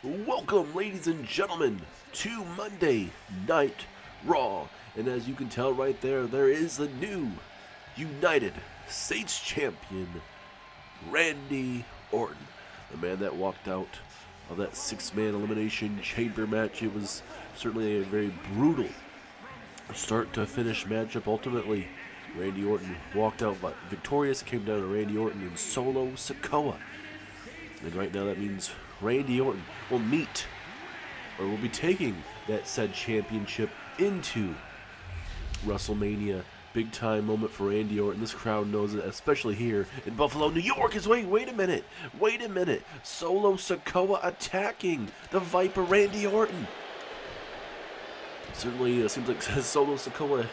Welcome, ladies and gentlemen, to Monday Night Raw. And as you can tell right there, there is the new United States Champion, Randy Orton. The man that walked out of that six-man elimination chamber match. It was certainly a very brutal start-to-finish matchup. Ultimately, Randy Orton walked out victorious. It came down to Randy Orton and Solo Sikoa. And right now that means Randy Orton will meet, or will be taking that said championship into WrestleMania. Big time moment for Randy Orton. This crowd knows it, especially here in Buffalo, New York. Wait a minute. Solo Sikoa attacking the Viper Randy Orton. Certainly it seems like Solo Sikoa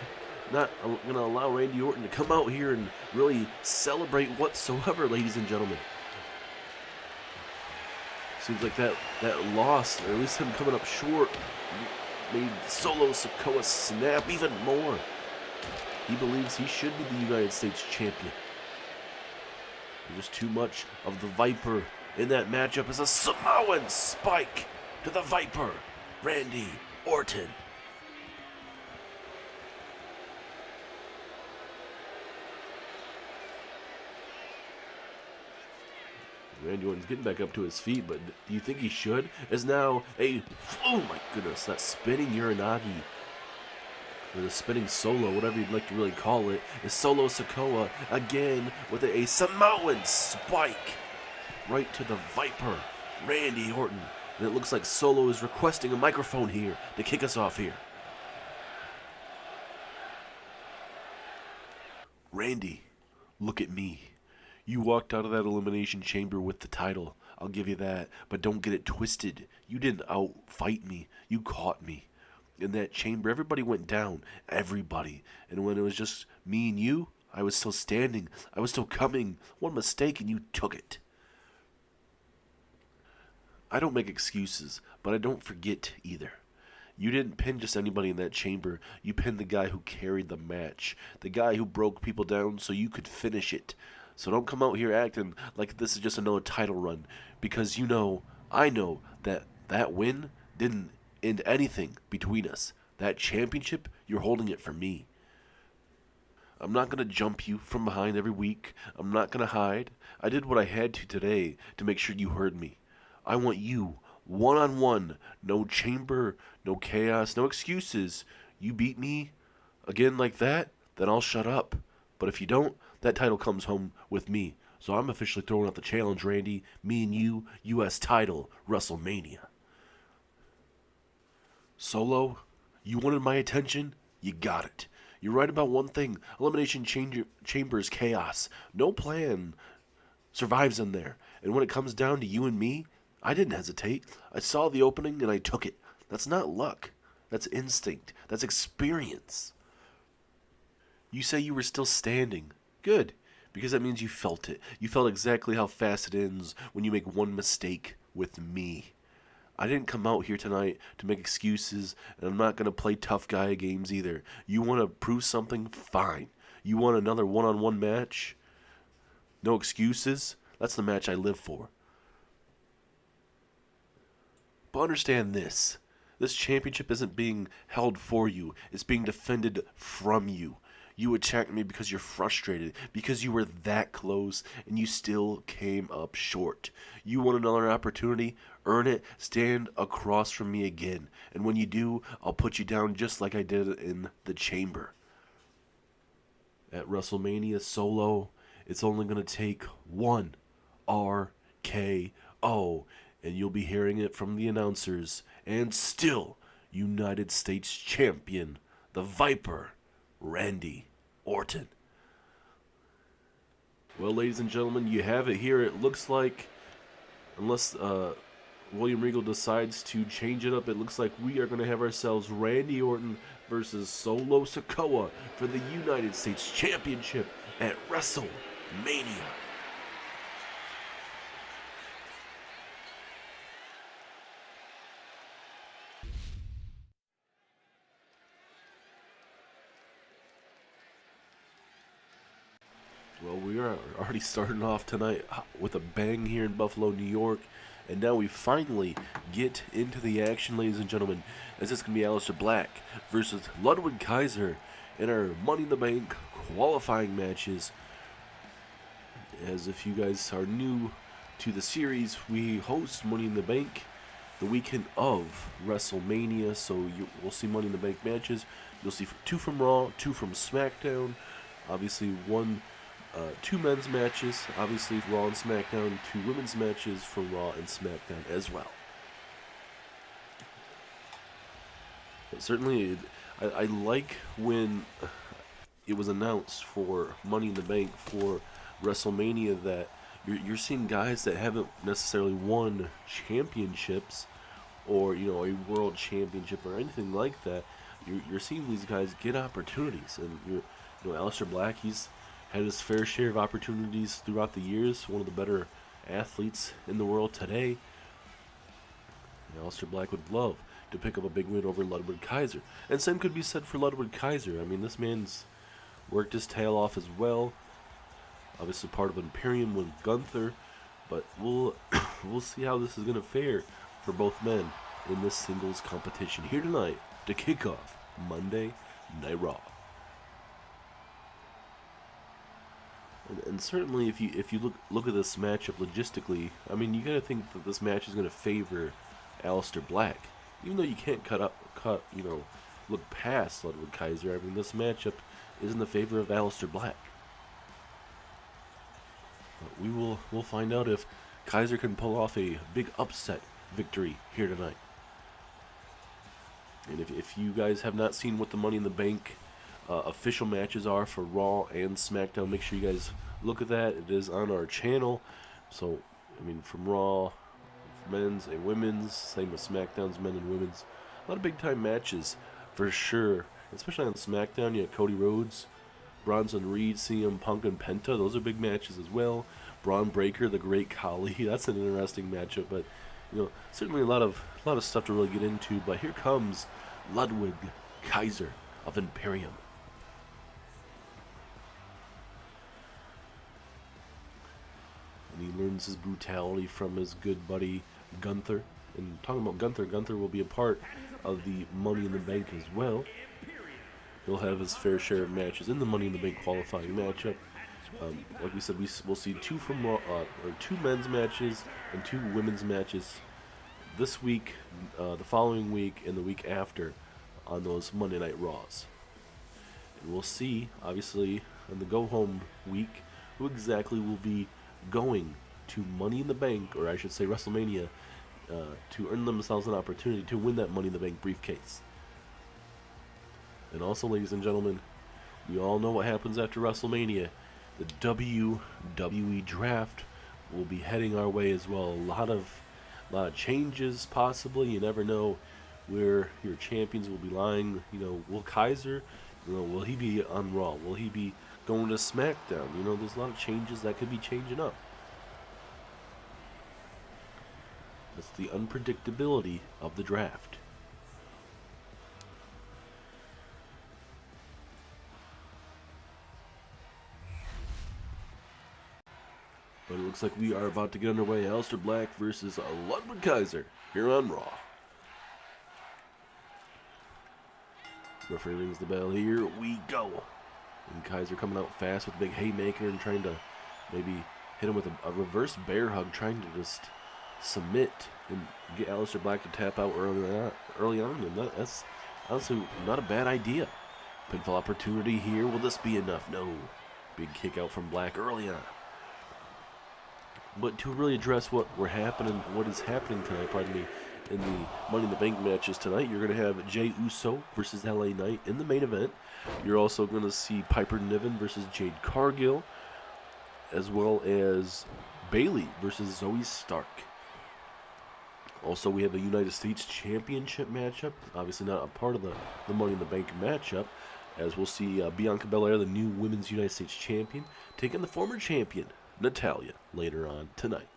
not going to allow Randy Orton to come out here and really celebrate whatsoever, ladies and gentlemen. Seems like that loss, or at least him coming up short, made Solo Sikoa snap even more. He believes he should be the United States Champion. There's just too much of the Viper in that matchup as a Samoan spike to the Viper, Randy Orton. Randy Orton's getting back up to his feet, but do you think he should? As now oh my goodness, that spinning Uranagi, or the spinning solo, whatever you'd like to really call it, is Solo Sikoa again with a Samoan spike right to the Viper, Randy Orton. And it looks like Solo is requesting a microphone here to kick us off here. Randy, look at me. You walked out of that elimination chamber with the title. I'll give you that. But don't get it twisted. You didn't outfight me. You caught me. In that chamber, everybody went down. Everybody. And when it was just me and you, I was still standing. I was still coming. One mistake and you took it. I don't make excuses, but I don't forget either. You didn't pin just anybody in that chamber. You pinned the guy who carried the match. The guy who broke people down so you could finish it. So don't come out here acting like this is just another title run, because I know that win didn't end anything between us. That championship, you're holding it for me. I'm not going to jump you from behind every week. I'm not going to hide. I did what I had to today to make sure you heard me. I want you one-on-one. No chamber, no chaos, no excuses. You beat me again like that, then I'll shut up. But if you don't, that title comes home with me. So I'm officially throwing out the challenge, Randy. Me and you, U.S. title, WrestleMania. Solo, you wanted my attention? You got it. You're right about one thing. Elimination Chamber is chaos. No plan survives in there. And when it comes down to you and me, I didn't hesitate. I saw the opening and I took it. That's not luck. That's instinct. That's experience. You say you were still standing. Good, because that means you felt it. You felt exactly how fast it ends when you make one mistake with me. I didn't come out here tonight to make excuses, and I'm not going to play tough guy games either. You want to prove something? Fine. You want another one-on-one match? No excuses? That's the match I live for. But understand this. This championship isn't being held for you. It's being defended from you. You attacked me because you're frustrated, because you were that close, and you still came up short. You want another opportunity? Earn it. Stand across from me again. And when you do, I'll put you down just like I did in the chamber. At WrestleMania Solo, it's only going to take one RKO, and you'll be hearing it from the announcers. And still, United States Champion, the Viper, Randy Orton. Well, ladies and gentlemen, you have it here. It looks like, unless William Regal decides to change it up, it looks like we are going to have ourselves Randy Orton versus Solo Sikoa for the United States Championship at WrestleMania. Well, we are already starting off tonight with a bang here in Buffalo, New York. And now we finally get into the action, ladies and gentlemen, as this can be Aleister Black versus Ludwig Kaiser in our Money in the Bank qualifying matches. As if you guys are new to the series, we host Money in the Bank the weekend of WrestleMania, so we'll see Money in the Bank matches. You'll see 2 from Raw, 2 from SmackDown, obviously 2 men's matches, obviously Raw and SmackDown, 2 women's matches for Raw and SmackDown as well. But certainly, I like when it was announced for Money in the Bank for WrestleMania that you're seeing guys that haven't necessarily won championships or a world championship or anything like that. You're seeing these guys get opportunities, and Aleister Black, he's had his fair share of opportunities throughout the years. One of the better athletes in the world today. Aleister Black would love to pick up a big win over Ludwig Kaiser, and same could be said for Ludwig Kaiser. I mean, this man's worked his tail off as well. Obviously part of Imperium with Gunther, but we'll see how this is going to fare for both men in this singles competition here tonight to kick off Monday Night Raw. And certainly, if you look at this matchup logistically, I mean, you got to think that this match is going to favor Aleister Black, even though you can't look past Ludwig Kaiser. I mean, this matchup is in the favor of Aleister Black. But we'll find out if Kaiser can pull off a big upset victory here tonight. And if you guys have not seen what the Money in the Bank official matches are for Raw and SmackDown, make sure you guys look at that. It is on our channel. So, I mean, from Raw, men's and women's, same with SmackDown's men and women's. A lot of big-time matches for sure, especially on SmackDown. You have Cody Rhodes, Bronson Reed, CM Punk, and Penta. Those are big matches as well. Braun Breaker, the Great Khali. That's an interesting matchup, but certainly a lot of stuff to really get into. But here comes Ludwig Kaiser of Imperium. And he learns his brutality from his good buddy Gunther. And talking about Gunther will be a part of the Money in the Bank as well. He'll have his fair share of matches in the Money in the Bank qualifying matchup. Like we said, we'll see 2 from Raw, or 2 men's matches and 2 women's matches this week, the following week, and the week after on those Monday Night Raws. And we'll see, obviously, on the go-home week, who exactly will be going to Money in the Bank, or I should say WrestleMania, to earn themselves an opportunity to win that Money in the Bank briefcase. And also, ladies and gentlemen, we all know what happens after WrestleMania. The WWE draft will be heading our way as well. A lot of changes, possibly. You never know where your champions will be lying. Will Kaiser, will he be on Raw? Will he be going to SmackDown? There's a lot of changes that could be changing up. That's the unpredictability of the draft. But it looks like we are about to get underway. Aleister Black versus Ludwig Kaiser here on Raw. Referee rings the bell. Here we go. And Kaiser coming out fast with a big haymaker and trying to maybe hit him with a reverse bear hug, trying to just submit and get Aleister Black to tap out early on. And that's honestly not a bad idea. Pinfall opportunity here. Will this be enough? No. Big kick out from Black early on. But to really address what is happening tonight, in the Money in the Bank matches tonight, you're going to have Jey Uso versus LA Knight in the main event. You're also going to see Piper Niven versus Jade Cargill, as well as Bayley versus Zoe Stark. Also, we have a United States Championship matchup, obviously not a part of the Money in the Bank matchup, as we'll see Bianca Belair, the new Women's United States Champion, taking the former champion, Natalya, later on tonight.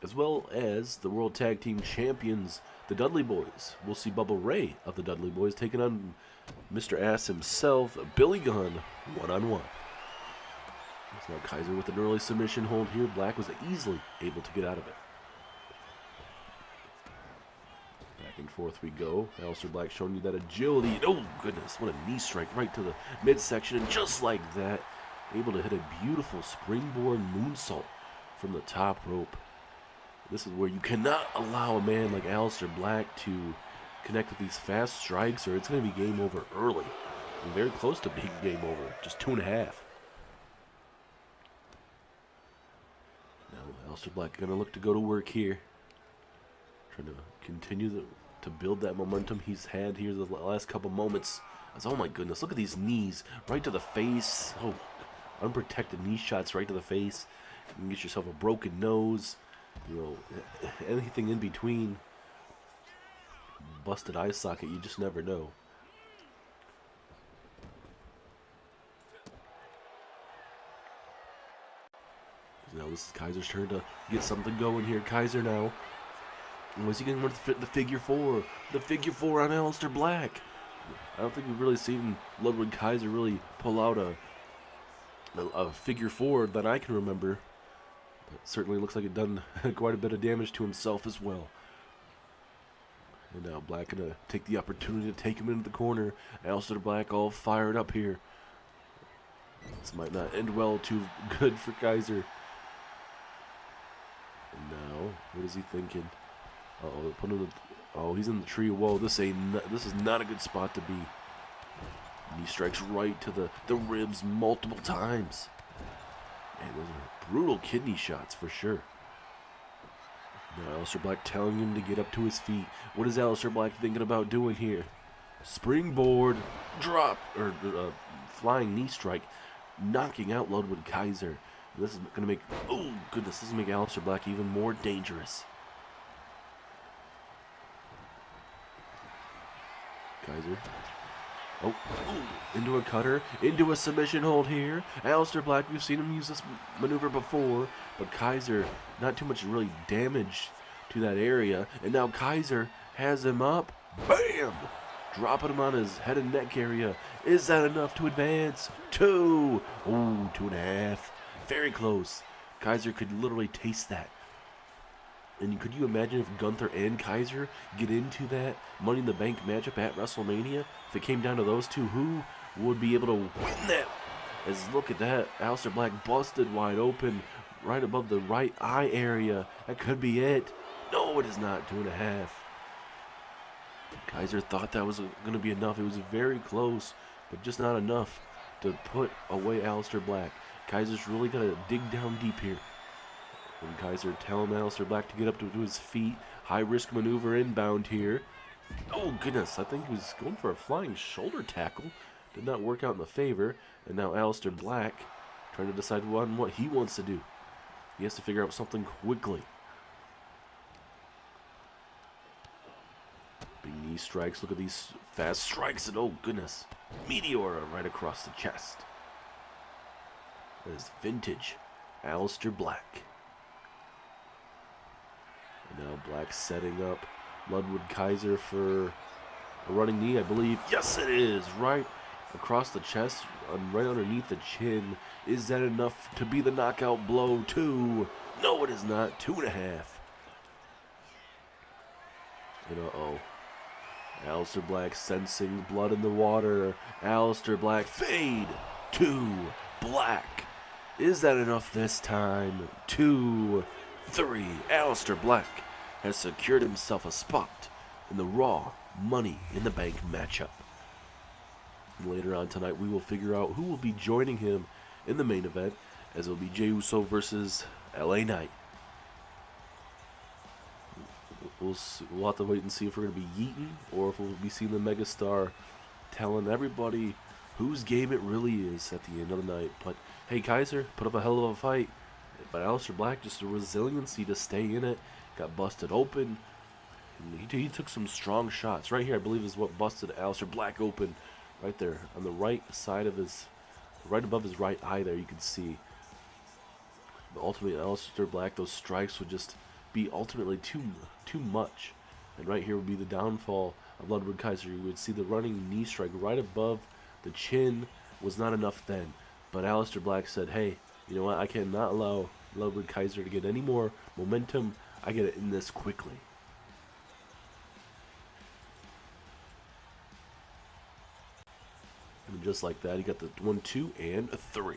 As well as the World Tag Team Champions, the Dudley Boys. We'll see Bubba Ray of the Dudley Boys taking on Mr. Ass himself, Billy Gunn, one-on-one. Now Kaiser with an early submission hold here. Black was easily able to get out of it. and forth we go. Aleister Black showing you that agility. Oh, goodness. What a knee strike right to the midsection. And just like that, able to hit a beautiful springboard moonsault from the top rope. This is where you cannot allow a man like Aleister Black to connect with these fast strikes, or it's going to be game over early. And very close to being game over. Just 2.5. Now, Aleister Black going to look to go to work here. Trying to continue to build that momentum he's had here the last couple moments. Oh my goodness, look at these knees right to the face. Oh, unprotected knee shots right to the face. You can get yourself a broken nose, you know, anything in between. Busted eye socket, you just never know. Now this is Kaiser's turn to get something going here. Kaiser now. Was he going to run the figure four? The figure four on Aleister Black. I don't think we've really seen Ludwig Kaiser really pull out a figure four that I can remember. But certainly looks like it done quite a bit of damage to himself as well. And now Black going to take the opportunity to take him into the corner. Aleister Black all fired up here. This might not end well too good for Kaiser. And now, what is he thinking? Uh-oh, put him in oh, he's in the tree. Whoa, this is not a good spot to be. And he strikes right to the ribs multiple times. Man, those are brutal kidney shots for sure. Now Aleister Black telling him to get up to his feet. What is Aleister Black thinking about doing here? Springboard, drop, or flying knee strike, knocking out Ludwig Kaiser. And this is going to make, oh goodness, this is going to make Aleister Black even more dangerous. Kaiser. Oh, into a cutter, into a submission hold here. Aleister Black, we've seen him use this maneuver before, but Kaiser, not too much really damage to that area. And now Kaiser has him up. Bam! Dropping him on his head and neck area. Is that enough to advance? 2. Oh, 2.5. Very close. Kaiser could literally taste that. And could you imagine if Gunther and Kaiser get into that Money in the Bank matchup at WrestleMania? If it came down to those two, who would be able to win that? As look at that, Aleister Black busted wide open, right above the right eye area. That could be it. No, it is not. 2.5. Kaiser thought that was going to be enough. It was very close, but just not enough to put away Aleister Black. Kaiser's really got to dig down deep here. And Kaiser telling Aleister Black to get up to his feet. High risk maneuver inbound here. Oh goodness, I think he was going for a flying shoulder tackle. Did not work out in the favor. And now Aleister Black trying to decide what he wants to do. He has to figure out something quickly. Big knee strikes. Look at these fast strikes. And oh goodness, Meteora right across the chest. That is vintage Aleister Black. And now Black setting up Ludwig Kaiser for a running knee, I believe. Yes, it is. Right across the chest, right underneath the chin. Is that enough to be the knockout blow? 2. No, it is not. 2.5. And uh-oh. Aleister Black sensing blood in the water. Aleister Black fade. 2. Black. Is that enough this time? 2. 3. Aleister Black has secured himself a spot in the Raw Money in the Bank matchup. Later on tonight, we will figure out who will be joining him in the main event, as it will be Jey Uso versus LA Knight. We'll have to wait and see if we're going to be yeeting or if we'll be seeing the megastar telling everybody whose game it really is at the end of the night. But hey, Kaiser put up a hell of a fight. But Aleister Black, just the resiliency to stay in it, got busted open. And he took some strong shots. Right here, I believe, is what busted Aleister Black open. Right there, on the right side of his, right above his right eye there, you can see. But ultimately, Aleister Black, those strikes would just be ultimately too much. And right here would be the downfall of Ludwig Kaiser. You would see the running knee strike right above the chin was not enough then. But Aleister Black said, hey, you know what? I cannot allow Ludwig Kaiser to get any more momentum. I get it in this quickly. And just like that, he got the 1, 2, and a 3.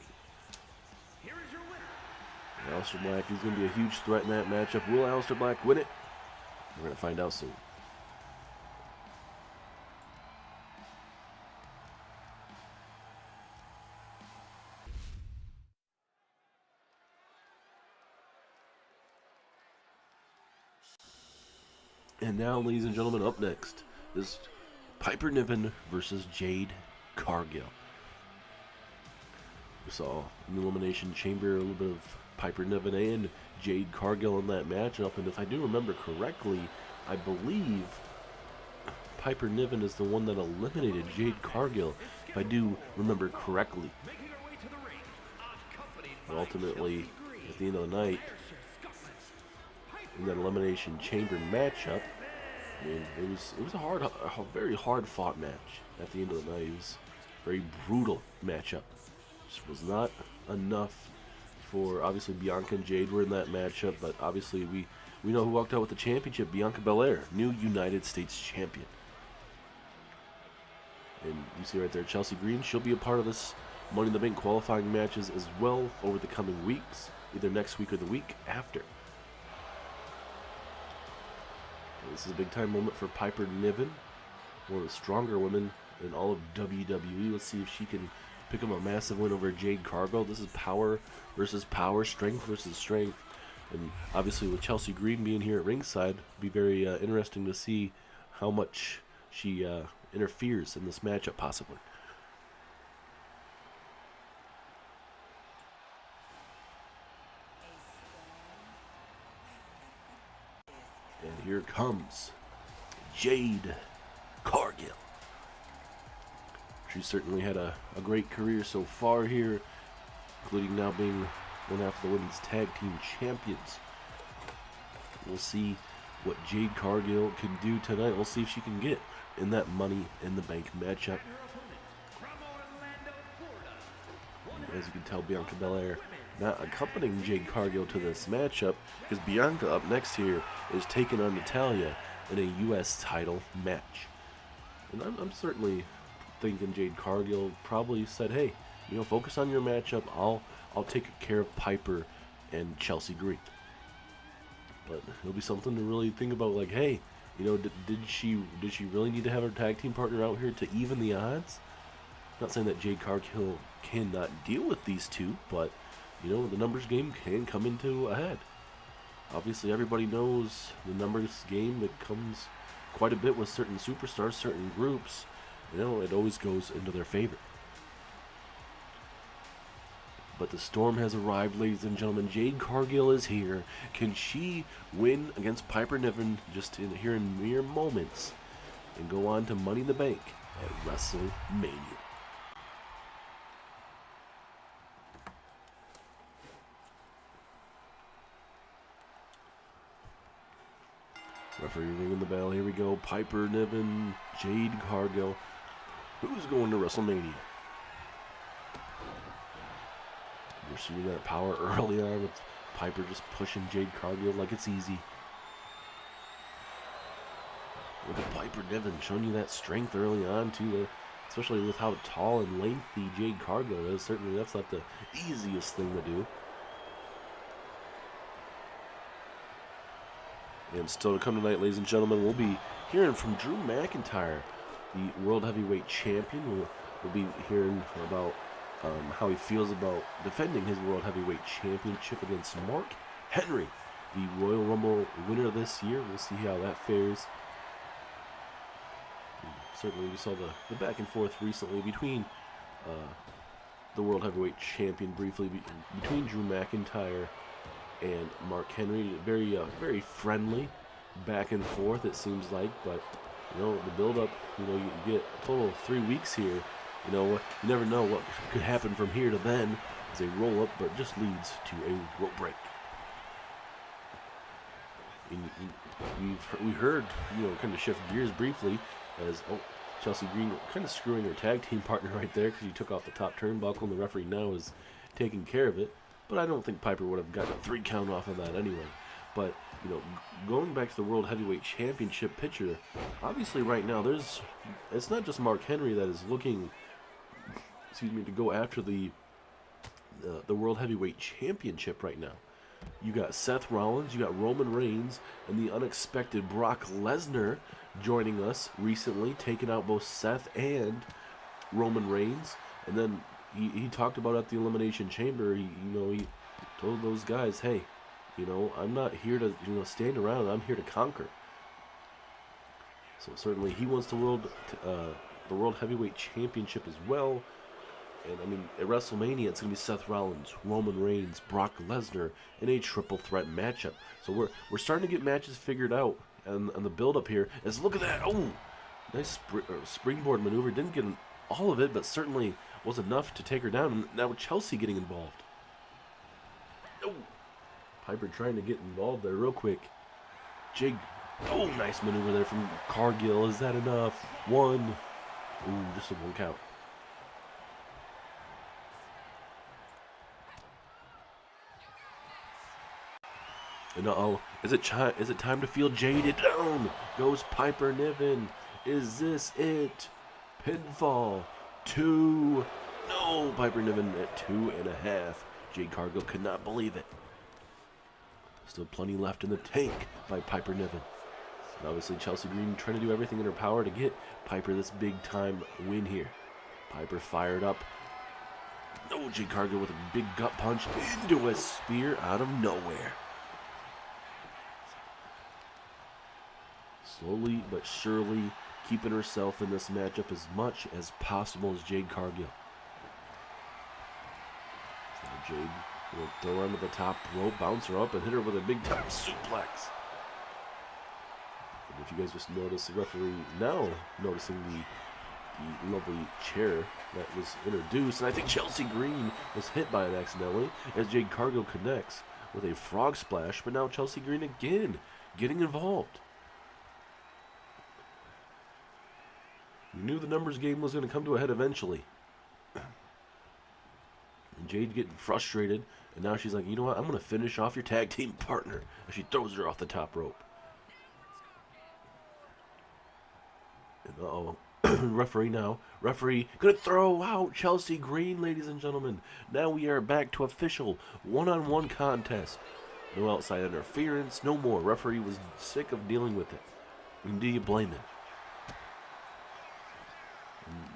Aleister Black is going to be a huge threat in that matchup. Will Aleister Black win it? We're going to find out soon. And now, ladies and gentlemen, up next is Piper Niven versus Jade Cargill. We saw in the Elimination Chamber a little bit of Piper Niven and Jade Cargill in that matchup, and if I do remember correctly, I believe Piper Niven is the one that eliminated Jade Cargill, if I do remember correctly. But ultimately, at the end of the night, in that Elimination Chamber matchup, I mean, it was a very hard fought match. At the end of the night, it was a very brutal matchup. Just was not enough for, obviously Bianca and Jade were in that matchup, but obviously we know who walked out with the championship, Bianca Belair, new United States champion. And you see right there, Chelsea Green, she'll be a part of this Money in the Bank qualifying matches as well over the coming weeks, either next week or the week after. This is a big time moment for Piper Niven, one of the stronger women in all of WWE. Let's see if she can pick up a massive win over Jade Cargill. This is power versus power, strength versus strength. And obviously with Chelsea Green being here at ringside, it'll be very interesting to see how much she interferes in this matchup possibly. And here comes Jade Cargill. She's certainly had a great career so far here, including now being one half of the women's tag team champions. We'll see what Jade Cargill can do tonight. We'll see if she can get in that Money in the Bank matchup. As you can tell, Bianca Belair not accompanying Jade Cargill to this matchup, because Bianca up next here is taking on Natalya in a U.S. title match. And I'm certainly thinking Jade Cargill probably said, hey, you know, focus on your matchup. I'll take care of Piper and Chelsea Green. But it'll be something to really think about, like, hey, you know, did she really need to have her tag team partner out here to even the odds? Not saying that Jade Cargill cannot deal with these two, but you know, the numbers game can come into a head. Obviously, everybody knows the numbers game that comes quite a bit with certain superstars, certain groups. You know, it always goes into their favor. But the storm has arrived, ladies and gentlemen. Jade Cargill is here. Can she win against Piper Niven just here in mere moments and go on to Money in the Bank at WrestleMania? Referee ringing the bell. Here we go. Piper Niven, Jade Cargill. Who's going to WrestleMania? We're seeing that power early on with Piper just pushing Jade Cargill like it's easy. Look at Piper Niven showing you that strength early on too, especially with how tall and lengthy Jade Cargill is. Certainly that's not the easiest thing to do. And still to come tonight, ladies and gentlemen, we'll be hearing from Drew McIntyre, the World Heavyweight Champion. We'll be hearing about how he feels about defending his World Heavyweight Championship against Mark Henry, the Royal Rumble winner this year. We'll see how that fares. And certainly we saw the back and forth recently between the World Heavyweight Champion briefly, between Drew McIntyre and Mark Henry. Very friendly back and forth, it seems like, but you know, the build-up, you know, you get a total of 3 weeks here. You know, you never know what could happen from here to then as they roll up, but just leads to a rope break. We heard, you know, kind of shift gears briefly as Chelsea Green kind of screwing her tag team partner right there because he took off the top turnbuckle, and the referee now is taking care of it. But I don't think Piper would have gotten a 3 count off of that anyway. But, you know, going back to the World Heavyweight Championship picture, obviously right now it's not just Mark Henry that is looking to go after the World Heavyweight Championship right now. You got Seth Rollins, you got Roman Reigns, and the unexpected Brock Lesnar joining us recently, taking out both Seth and Roman Reigns. And then he talked about at the Elimination Chamber, he told those guys, hey, I'm not here to stand around, I'm here to conquer. So certainly he wants the World Heavyweight Championship as well. And I mean, at WrestleMania, it's going to be Seth Rollins, Roman Reigns, Brock Lesnar in a triple threat matchup. So we're starting to get matches figured out. And the build up here is, look at that. Oh, nice springboard maneuver. Didn't get all of it, but certainly was enough to take her down. And now Chelsea getting involved. Oh, Piper trying to get involved there real quick. Oh, nice maneuver there from Cargill. Is that enough? One. Ooh, just a one count. And is it time to feel jaded? Down goes Piper Niven. Is this it? Pinfall. 2. No, Piper Niven at 2.5. Jade Cargill could not believe it. Still plenty left in the tank by Piper Niven. And obviously Chelsea Green trying to do everything in her power to get Piper this big time win here. Piper fired up. No, Jade Cargill with a big gut punch into a spear out of nowhere. Slowly but surely keeping herself in this matchup as much as possible as Jade Cargill. So Jade will throw her onto the top rope, bounce her up, and hit her with a big time suplex. And if you guys just notice, the referee now noticing the lovely chair that was introduced, and I think Chelsea Green was hit by it accidentally as Jade Cargill connects with a frog splash, but now Chelsea Green again getting involved. You knew the numbers game was going to come to a head eventually. And Jade getting frustrated, and now she's like, you know what, I'm going to finish off your tag team partner. And she throws her off the top rope. And referee now. Referee going to throw out Chelsea Green, ladies and gentlemen. Now we are back to official one-on-one contest. No outside interference, no more. Referee was sick of dealing with it. And do you blame him?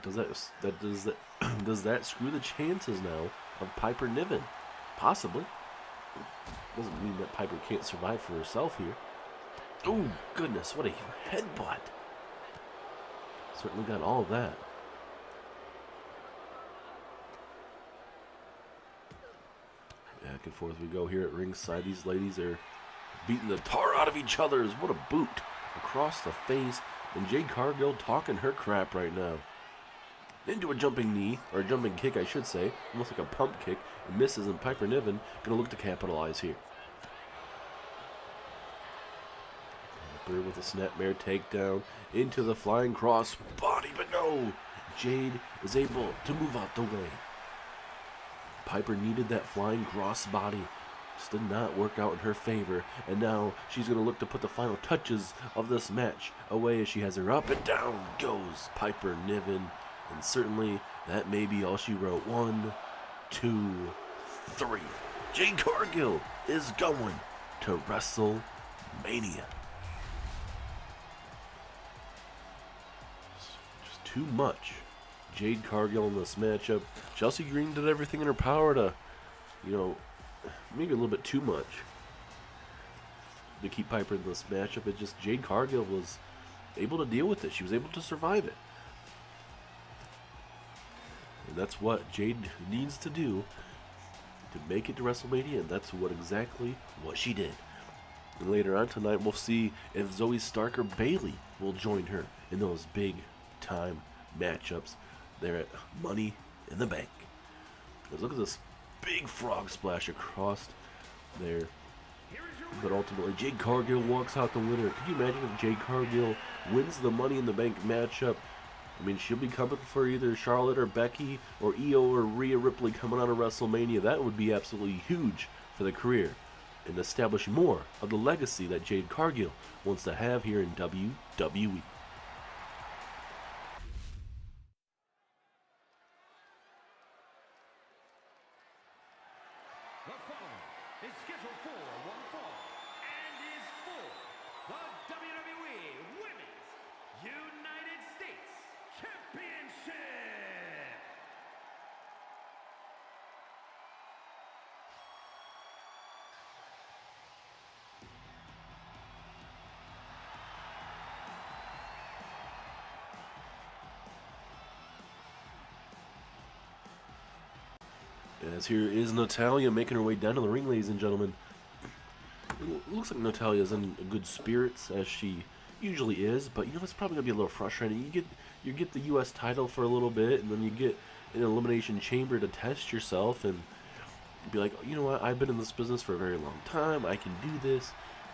Does that screw the chances now of Piper Niven? Possibly. Doesn't mean that Piper can't survive for herself here. Oh, goodness, what a headbutt. Certainly got all of that. Back and forth we go here at ringside. These ladies are beating the tar out of each other. What a boot across the face. And Jade Cargill talking her crap right now. Into a jumping knee, or a jumping kick I should say, almost like a pump kick, and misses, and Piper Niven going to look to capitalize here. Piper with a snapmare takedown into the flying cross body, but no! Jade is able to move out the way. Piper needed that flying cross body. Just did not work out in her favor, and now she's going to look to put the final touches of this match away as she has her up, and down goes Piper Niven. And certainly, that may be all she wrote. 1, 2, 3. Jade Cargill is going to WrestleMania. Just too much. Jade Cargill in this matchup. Chelsea Green did everything in her power to, maybe a little bit too much to keep Piper in this matchup. It just, Jade Cargill was able to deal with it. She was able to survive it. And that's what Jade needs to do to make it to WrestleMania, and that's exactly what she did. And later on tonight, we'll see if Zoe Stark or Bayley will join her in those big-time matchups there at Money in the Bank. Because look at this big frog splash across there. But ultimately, Jade Cargill walks out the winner. Could you imagine if Jade Cargill wins the Money in the Bank matchup? I mean, she'll be coming for either Charlotte or Becky or Io or Rhea Ripley coming out of WrestleMania. That would be absolutely huge for the career and establish more of the legacy that Jade Cargill wants to have here in WWE. As here is Natalya making her way down to the ring, ladies and gentlemen. It looks like Natalya's in good spirits, as she usually is, but you know, it's probably going to be a little frustrating. You get the U.S. title for a little bit, and then you get an elimination chamber to test yourself, and be like, you know what, I've been in this business for a very long time, I can do this.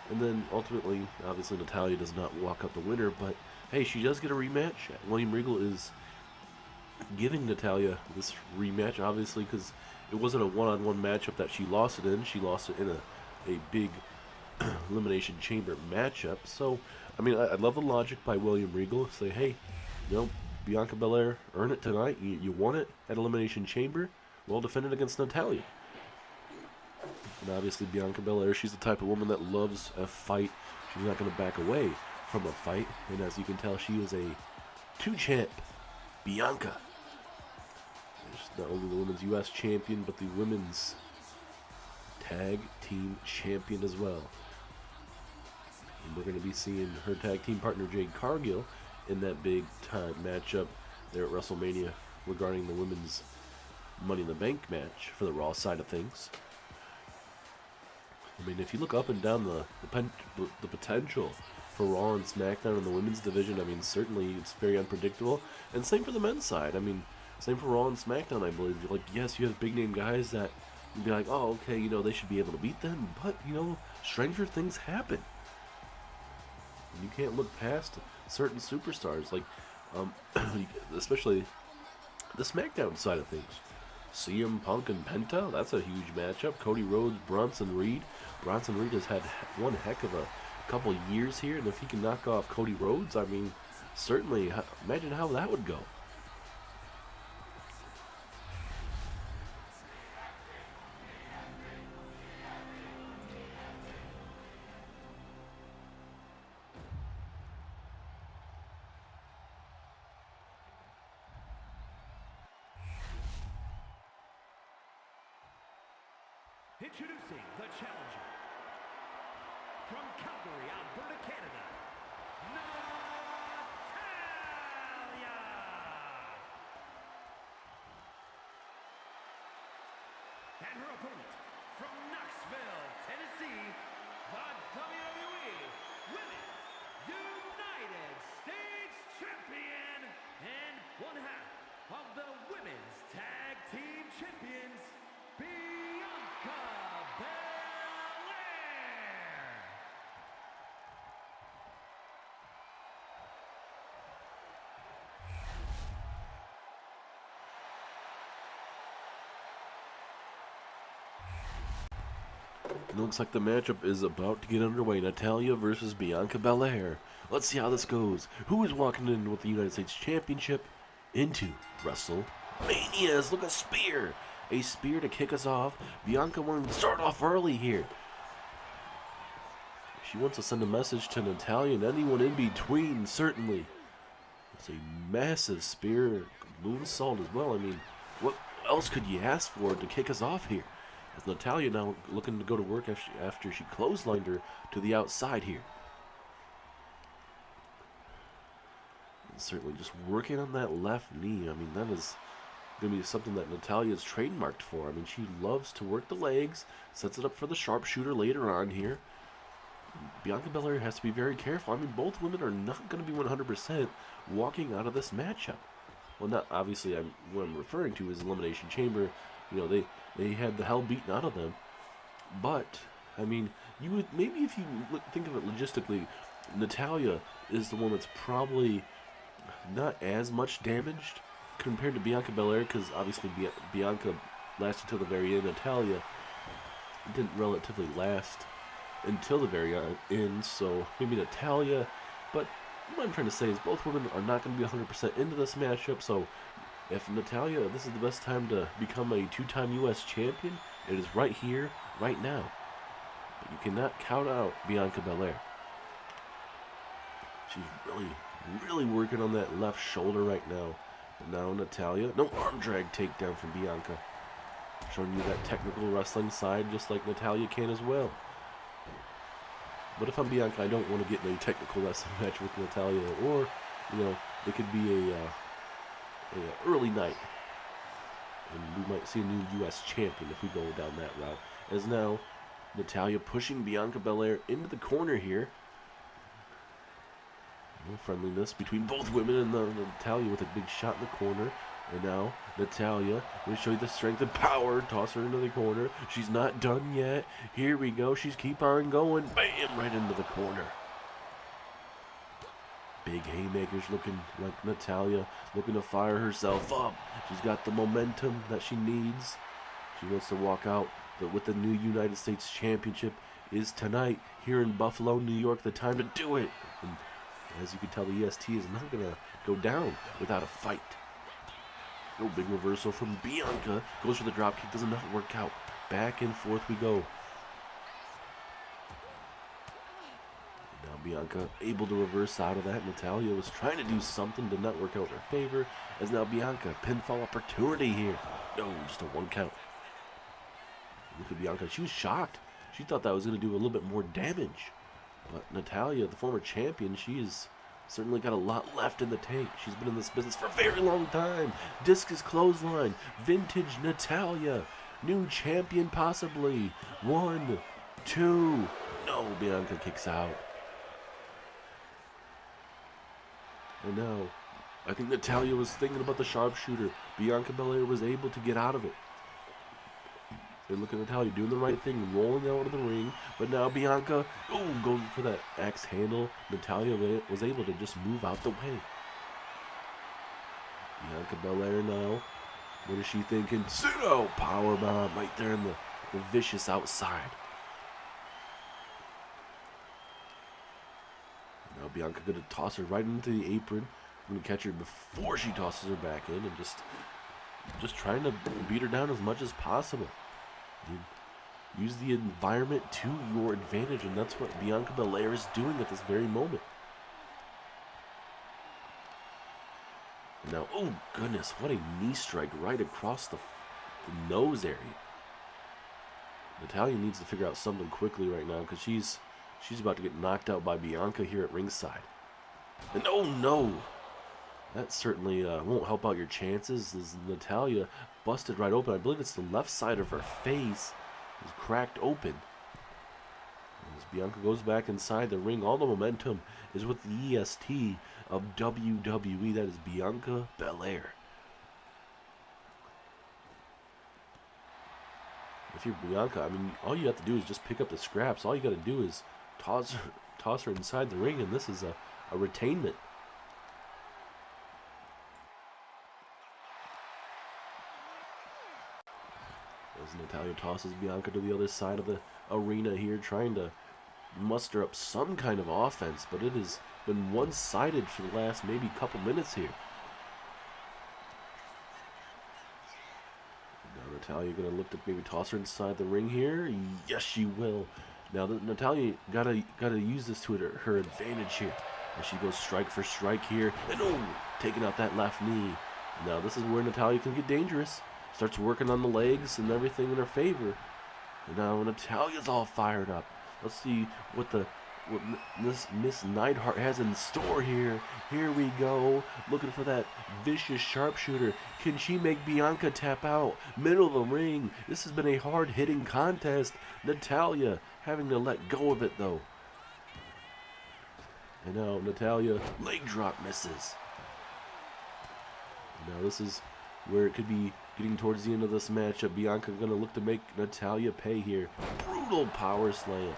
And then ultimately, obviously, Natalya does not walk out the winner, but hey, she does get a rematch. William Regal is giving Natalya this rematch, obviously, because it wasn't a one-on-one matchup that she lost it in. She lost it in a big elimination chamber matchup. So, I mean, I love the logic by William Regal. Say, hey, you know, Bianca Belair, earn it tonight. You won it at elimination chamber. Well, defend it against Natalya. And obviously, Bianca Belair, she's the type of woman that loves a fight. She's not going to back away from a fight. And as you can tell, she is a two-champ Bianca. She's not only the women's U.S. champion, but the women's tag team champion as well. And we're going to be seeing her tag team partner, Jade Cargill, in that big-time matchup there at WrestleMania regarding the women's Money in the Bank match for the Raw side of things. I mean, if you look up and down the potential for Raw and SmackDown in the women's division, I mean, certainly it's very unpredictable. And same for the men's side. I mean, same for Raw and SmackDown, I believe. Like, yes, you have big-name guys that you'd be like, oh, okay, you know, they should be able to beat them. But, you know, stranger things happen. And you can't look past certain superstars, like, especially the SmackDown side of things. CM Punk and Penta, that's a huge matchup. Cody Rhodes, Bronson Reed. Bronson Reed has had one heck of a couple years here, and if he can knock off Cody Rhodes, I mean, certainly, imagine how that would go. Introducing the challenger from Calgary, Alberta, Canada, Natalya! And her opponent from Knoxville, Tennessee, the WWE Women's United States Champion and one half of the Women's Tag Team Champions, Bianca Belair! It looks like the matchup is about to get underway. Natalya versus Bianca Belair. Let's see how this goes. Who is walking in with the United States Championship into Wrestlemania? Look, a spear. A spear to kick us off. Bianca wanting to start off early here. She wants to send a message to Natalya and anyone in between, certainly. It's a massive spear. Moonsault as well. I mean, what else could you ask for to kick us off here? As Natalya now looking to go to work after she clotheslined her to the outside here. And certainly just working on that left knee. I mean, that is going to be something that Natalya is trademarked for. I mean, she loves to work the legs, sets it up for the sharpshooter later on here. Bianca Belair has to be very careful. I mean, both women are not going to be 100% walking out of this matchup. Well, not obviously. What I'm referring to is Elimination Chamber. You know, they had the hell beaten out of them. But I mean, you would maybe if you think of it logistically, Natalya is the one that's probably not as much damaged compared to Bianca Belair, because obviously Bianca lasted till the very end. Natalya didn't relatively last until the very end, so maybe Natalya. But what I'm trying to say is both women are not going to be 100% into this matchup, so if Natalya, this is the best time to become a two-time U.S. champion, it is right here, right now. But you cannot count out Bianca Belair. She's really working on that left shoulder right now. But now Natalya, no arm drag takedown from Bianca. Showing you that technical wrestling side just like Natalya can as well. But if I'm Bianca, I don't want to get in a technical wrestling match with Natalya, or, you know, it could be a early night And we might see a new U.S. champion if we go down that route. As now, Natalya pushing Bianca Belair into the corner here. No friendliness between both women, and Natalya with a big shot in the corner. And now, Natalya will show you the strength and power. Toss her into the corner. She's not done yet. Here we go. She's keep on going. Bam! Right into the corner. Big haymakers looking like Natalya, looking to fire herself up. She's got the momentum that she needs. She wants to walk out with the new United States Championship is tonight here in Buffalo, New York. The time to do it. And as you can tell, the EST is not going to go down without a fight. No big reversal from Bianca. Goes for the dropkick. Does not work out. Back and forth we go. Now Bianca able to reverse out of that. Natalya was trying to do something. Did not work out in her favor. As now Bianca. Pinfall opportunity here. No, just a 1 count. Look at Bianca. She was shocked. She thought that was going to do a little bit more damage. But Natalya, the former champion, she's certainly got a lot left in the tank. She's been in this business for a very long time. Discus clothesline. Vintage Natalya. New champion possibly. 1, 2. No, Bianca kicks out. And now, I think Natalya was thinking about the sharpshooter. Bianca Belair was able to get out of it. And look at Natalya doing the right thing, rolling out of the ring. But now Bianca, going for that axe handle. Natalya was able to just move out the way. Bianca Belair now. What is she thinking? Pseudo powerbomb right there in the vicious outside. Now Bianca going to toss her right into the apron. I'm going to catch her before she tosses her back in, and just trying to beat her down as much as possible. Use the environment to your advantage, and that's what Bianca Belair is doing at this very moment. Now, oh goodness, what a knee strike right across the nose area. Natalya needs to figure out something quickly right now, because she's about to get knocked out by Bianca here at ringside. And oh no! That certainly won't help out your chances, as Natalya busted right open. I believe it's the left side of her face is cracked open. As Bianca goes back inside the ring, all the momentum is with the EST of WWE. That is Bianca Belair. If you're Bianca, I mean, all you have to do is just pick up the scraps. All you got to do is toss her inside the ring, and this is a retainment. As Natalya tosses Bianca to the other side of the arena here, trying to muster up some kind of offense, but it has been one-sided for the last maybe couple minutes here. Now Natalya going to look to maybe toss her inside the ring here. Yes, she will. Now Natalya gotta use this to her advantage here. As she goes strike for strike here, and taking out that left knee. Now this is where Natalya can get dangerous. Starts working on the legs and everything in her favor. And now Natalya's all fired up. Let's see what Miss Neidhart has in store here. Here we go. Looking for that vicious sharpshooter. Can she make Bianca tap out? Middle of the ring. This has been a hard-hitting contest. Natalya having to let go of it, though. And now Natalya, leg drop misses. And now this is where it could be getting towards the end of this matchup. Bianca going to look to make Natalya pay here. Brutal power slam.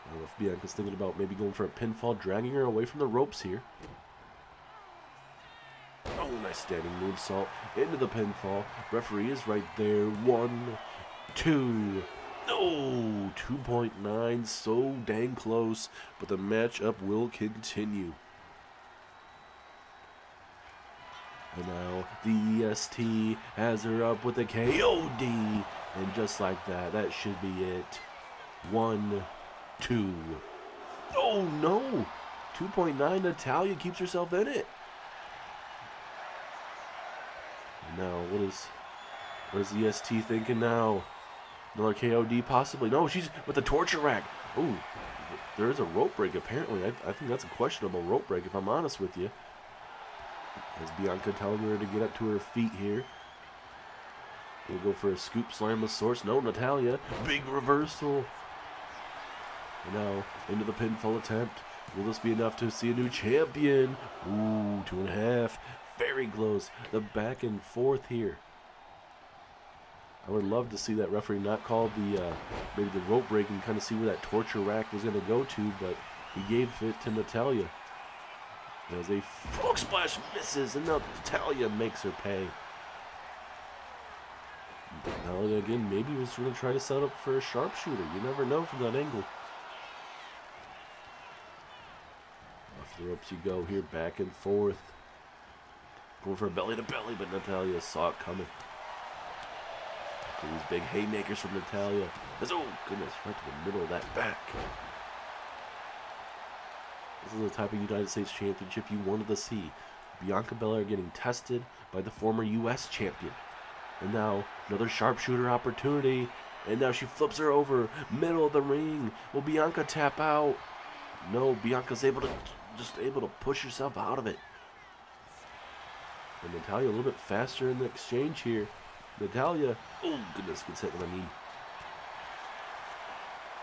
I don't know if Bianca's thinking about maybe going for a pinfall, dragging her away from the ropes here. Oh, nice standing moonsault into the pinfall. Referee is right there. 1, 2. No, 2.9. So dang close, but the matchup will continue. And now the EST has her up with a KOD. And just like that, that should be it. 1, 2. Oh no! 2.9. Natalya keeps herself in it. And now what is EST thinking now? Another KOD possibly. No, she's with the torture rack. Oh, there is a rope break apparently. I think that's a questionable rope break if I'm honest with you. As Bianca telling her to get up to her feet here. We'll go for a scoop slam of sorts. No, Natalya. Big reversal. And now into the pinfall attempt. Will this be enough to see a new champion? Ooh, 2.5. Very close. The back and forth here. I would love to see that referee not call the maybe the rope break and kind of see where that torture rack was going to go to, but he gave it to Natalya. As a frog splash misses, and now Natalya makes her pay. Natalya again, maybe was going to try to set up for a sharpshooter. You never know from that angle. Off the ropes you go here, back and forth. Going for a belly to belly, but Natalya saw it coming. These big haymakers from Natalya. Oh goodness, right to the middle of that back. This is the type of United States Championship you wanted to see. Bianca Belair getting tested by the former U.S. champion. And now another sharpshooter opportunity. And now she flips her over, middle of the ring. Will Bianca tap out? No, Bianca's able to push herself out of it. And Natalya a little bit faster in the exchange here. Natalya, oh goodness, gets hit with a knee.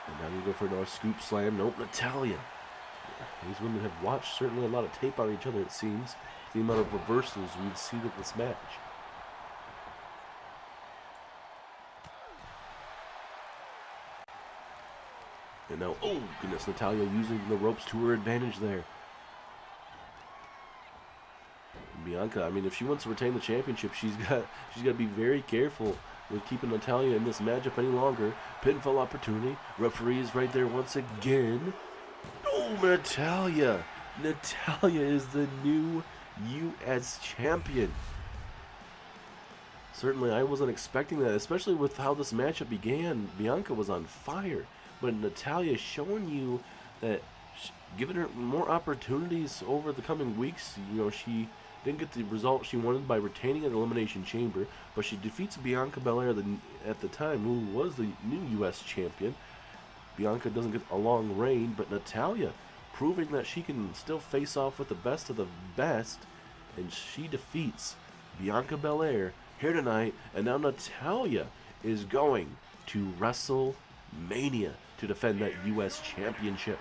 And now we go for another scoop slam. Nope, Natalya. These women have watched certainly a lot of tape on each other, it seems. The amount of reversals we've seen in this match. And now, oh goodness, Natalya using the ropes to her advantage there. Bianca, I mean, if she wants to retain the championship, she's got to be very careful with keeping Natalya in this matchup any longer. Pinfall opportunity. Referee is right there once again. Oh, Natalya! Natalya is the new U.S. champion. Certainly, I wasn't expecting that, especially with how this matchup began. Bianca was on fire, but Natalya showing you that, giving her more opportunities over the coming weeks. You know, she didn't get the result she wanted by retaining an Elimination Chamber, but she defeats Bianca Belair at the time, who was the new U.S. champion. Bianca doesn't get a long reign, but Natalya proving that she can still face off with the best of the best, and she defeats Bianca Belair here tonight, and now Natalya is going to WrestleMania to defend that U.S. championship.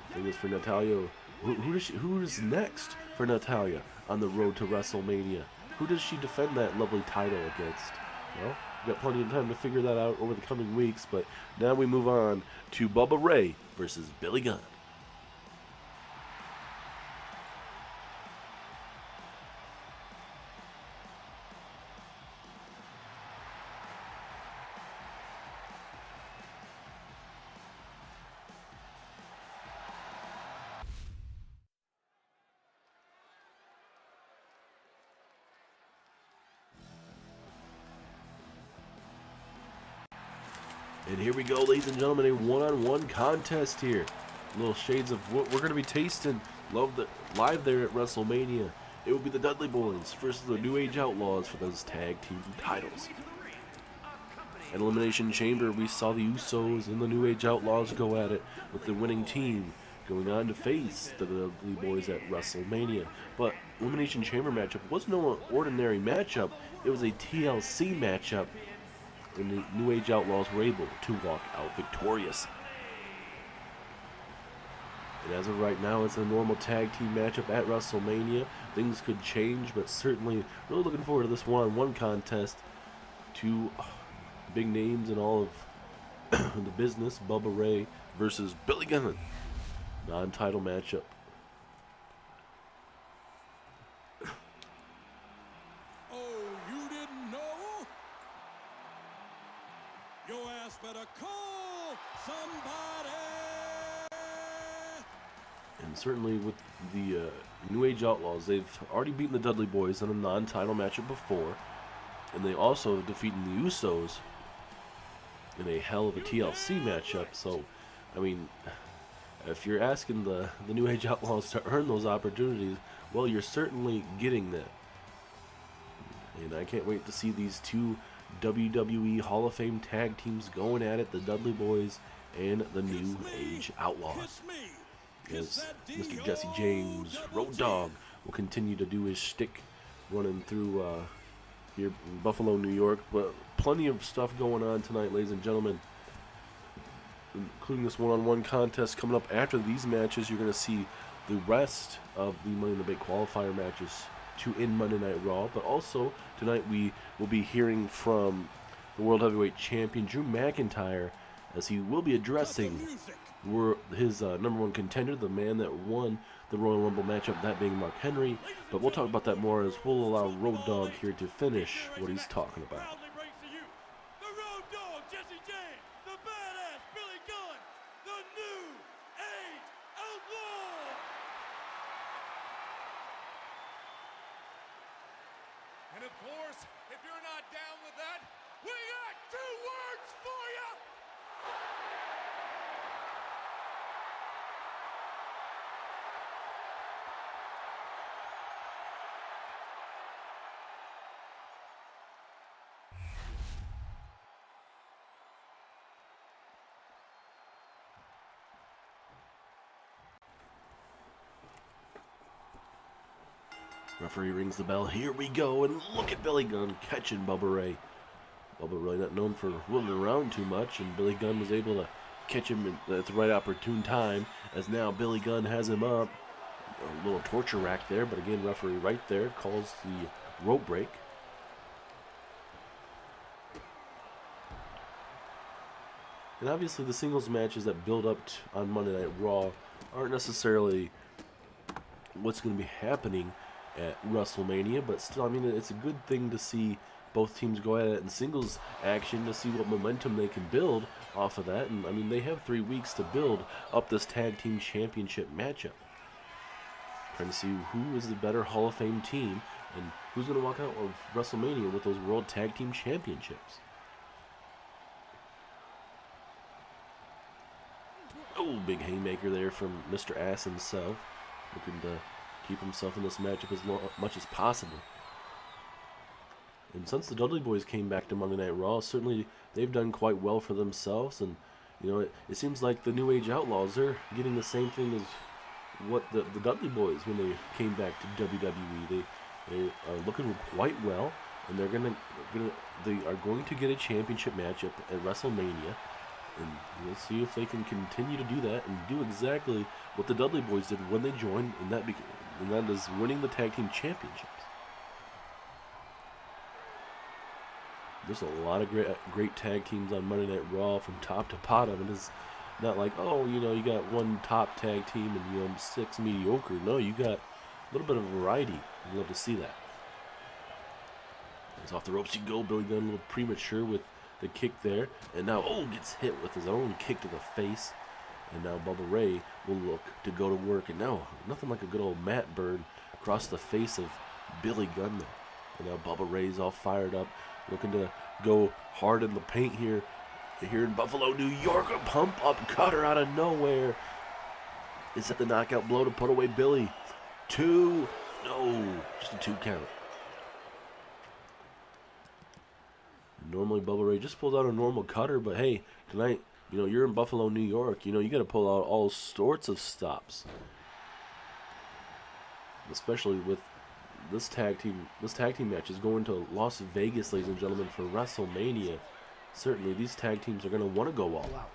The thing is for Natalya, who is next for Natalya on the road to WrestleMania? Who does she defend that lovely title against? Well, we've got plenty of time to figure that out over the coming weeks, but now we move on to Bubba Ray versus Billy Gunn. And here we go, ladies and gentlemen, a one-on-one contest here. Little shades of what we're going to be tasting live there at WrestleMania. It will be the Dudley Boys versus the New Age Outlaws for those tag team titles. At Elimination Chamber, we saw the Usos and the New Age Outlaws go at it, with the winning team going on to face the Dudley Boys at WrestleMania. But Elimination Chamber matchup was no ordinary matchup. It was a TLC matchup, and the New Age Outlaws were able to walk out victorious. And as of right now, it's a normal tag team matchup at WrestleMania. Things could change, but certainly really looking forward to this one-on-one contest. Two big names in all of the business, Bubba Ray versus Billy Gunn. Non-title matchup. Better call somebody. And certainly with the New Age Outlaws, they've already beaten the Dudley Boys in a non-title matchup before, and they also defeated the Usos in a hell of a TLC matchup. So, I mean, if you're asking the New Age Outlaws to earn those opportunities, well, you're certainly getting that. And I can't wait to see these two WWE Hall of Fame tag teams going at it, the Dudley Boys and the New Age Outlaws. as Mr. Jesse James, Road Dogg, will continue to do his shtick running through here in Buffalo, New York. But plenty of stuff going on tonight, ladies and gentlemen, including this one-on-one contest coming up. After these matches, you're going to see the rest of the Money in the Bank qualifier matches to end Monday Night Raw. But also, tonight we will be hearing from the World Heavyweight Champion Drew McIntyre, as he will be addressing his number one contender, the man that won the Royal Rumble matchup, that being Mark Henry. But we'll talk about that more as we'll allow Road Dogg here to finish what he's talking about. And of course, if you're not down with that, we got 2 words for you! Referee rings the bell. Here we go, and look at Billy Gunn catching Bubba Ray. Bubba Ray not known for running around too much, and Billy Gunn was able to catch him at the right opportune time, as now Billy Gunn has him up. A little torture rack there, but again, referee right there calls the rope break. And obviously the singles matches that build up on Monday Night Raw aren't necessarily what's going to be happening at Wrestlemania, but still, I mean, it's a good thing to see both teams go at it in singles action to see what momentum they can build off of that. And I mean, they have 3 weeks to build up this tag team championship matchup, trying to see who is the better Hall of Fame team and who's going to walk out of WrestleMania with those World Tag Team Championships. Oh, big haymaker there from Mr. Ass himself, looking to keep himself in this matchup as much as possible. And since the Dudley Boys came back to Monday Night Raw, certainly they've done quite well for themselves. And, you know, it seems like the New Age Outlaws are getting the same thing as what the Dudley Boys when they came back to WWE. They are looking quite well, and they are going to get a championship matchup at WrestleMania. And we'll see if they can continue to do that and do exactly what the Dudley Boys did when they joined, and that is winning the tag team championships. There's a lot of great tag teams on Monday Night Raw from top to bottom. It is not like, oh, you know, you got one top tag team and, you know, 6 mediocre. No, you got a little bit of variety. I'd love to see that. It's off the ropes you go. Billy Gunn a little premature with the kick there, and now gets hit with his own kick to the face, and now Bubba Ray will look to go to work, and now nothing like a good old mat burn across the face of Billy Gunn there. And now Bubba Ray's all fired up, looking to go hard in the paint here in Buffalo, New York. A pump up cutter out of nowhere. Is that the knockout blow to put away Billy? 2, no, just a 2 count. Normally Bubba Ray just pulls out a normal cutter, but hey, tonight, you know, you're in Buffalo, New York. You know, you got to pull out all sorts of stops, especially with this tag team match is going to Las Vegas, ladies and gentlemen, for WrestleMania. Certainly, these tag teams are going to want to go all out.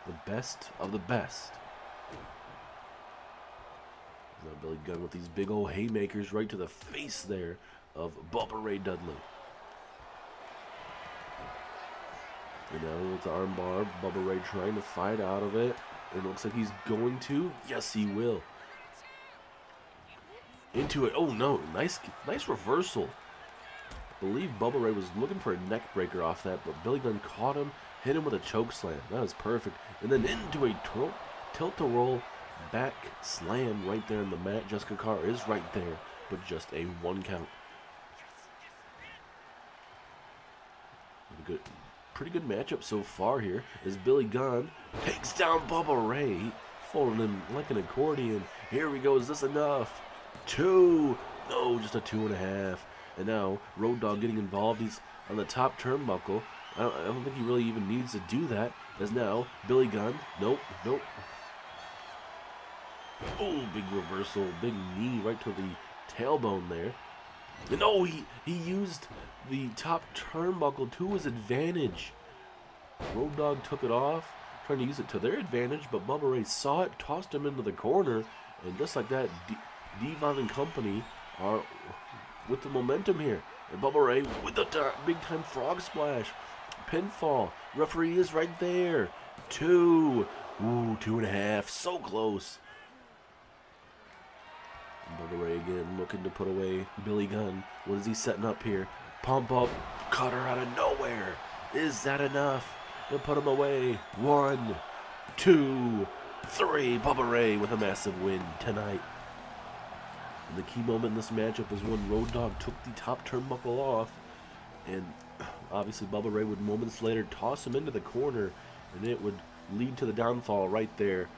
The best of the best. Now Billy Gunn with these big old haymakers right to the face there of Bubba Ray Dudley. You know, with the armbar, Bubba Ray trying to fight out of it. It looks like he's going to. Yes, he will. Into it. Oh, no. Nice reversal. I believe Bubba Ray was looking for a neck breaker off that, but Billy Gunn caught him, hit him with a choke slam. That was perfect. And then into a tilt-a-roll back slam right there in the mat. Jessica Carr is right there, but just a 1 count. Pretty good matchup so far here as Billy Gunn takes down Bubba Ray, folding him like an accordion. Here we go. Is this enough? 2. No, just a 2.5. And now Road Dogg getting involved. He's on the top turnbuckle. I don't think he really even needs to do that. As now Billy Gunn, nope. Oh, big reversal, big knee right to the tailbone there. And oh, he used the top turnbuckle to his advantage. Road Dogg took it off, trying to use it to their advantage, but Bubba Ray saw it, tossed him into the corner, and just like that, Devon and company are with the momentum here. And Bubba Ray with the big-time frog splash. Pinfall. Referee is right there. 2. Ooh, 2.5. So close. And Bubba Ray again looking to put away Billy Gunn. What is he setting up here? Pump up. Cutter out of nowhere. Is that enough to put him away? 1, 2, 3. Bubba Ray with a massive win tonight. And the key moment in this matchup was when Road Dogg took the top turnbuckle off, and obviously Bubba Ray would moments later toss him into the corner, and it would lead to the downfall right there.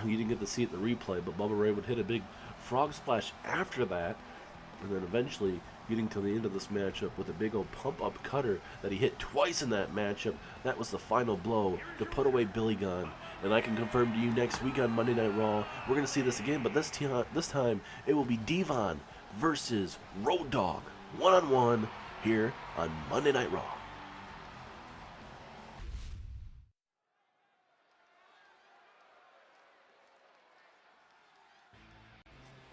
You didn't get to see it in the replay, but Bubba Ray would hit a big frog splash after that, and then eventually getting to the end of this matchup with a big old pump-up cutter that he hit twice in that matchup. That was the final blow to put away Billy Gunn. And I can confirm to you next week on Monday Night Raw, we're going to see this again, but this time it will be Devon versus Road Dogg, one-on-one here on Monday Night Raw.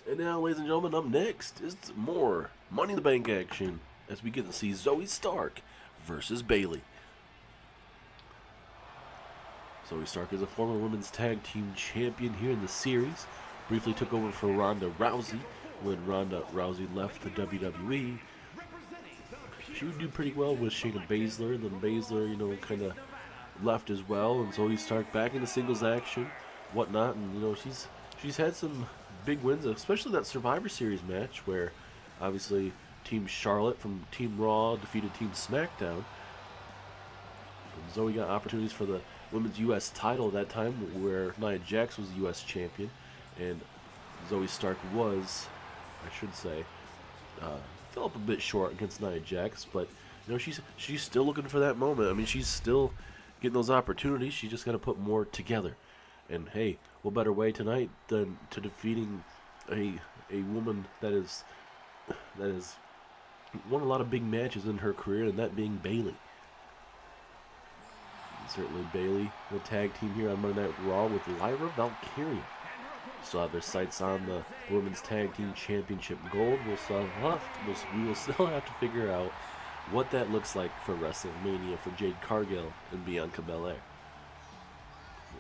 And now, ladies and gentlemen, up next is more Money in the Bank action as we get to see Zoe Stark versus Bayley. Zoe Stark is a former women's tag team champion here in the series. Briefly took over for Ronda Rousey when Ronda Rousey left the WWE. She would do pretty well with Shayna Baszler, and then Baszler, kind of left as well, and Zoe Stark back into singles action, whatnot, and she's had some big wins, especially that Survivor Series match where obviously Team Charlotte from Team Raw defeated Team SmackDown. And Zoe got opportunities for the women's U.S. title at that time where Nia Jax was the U.S. champion, and Zoe Stark was, I should say, fell up a bit short against Nia Jax, but she's still looking for that moment. I mean, she's still getting those opportunities. She just got to put more together. And hey, what better way tonight than to defeating a woman that has won a lot of big matches in her career, and that being Bayley. And certainly Bayley will tag team here on Monday Night Raw with Lyra Valkyria. Still have their sights on the Women's Tag Team Championship gold. We will still have to figure out what that looks like for WrestleMania for Jade Cargill and Bianca Belair.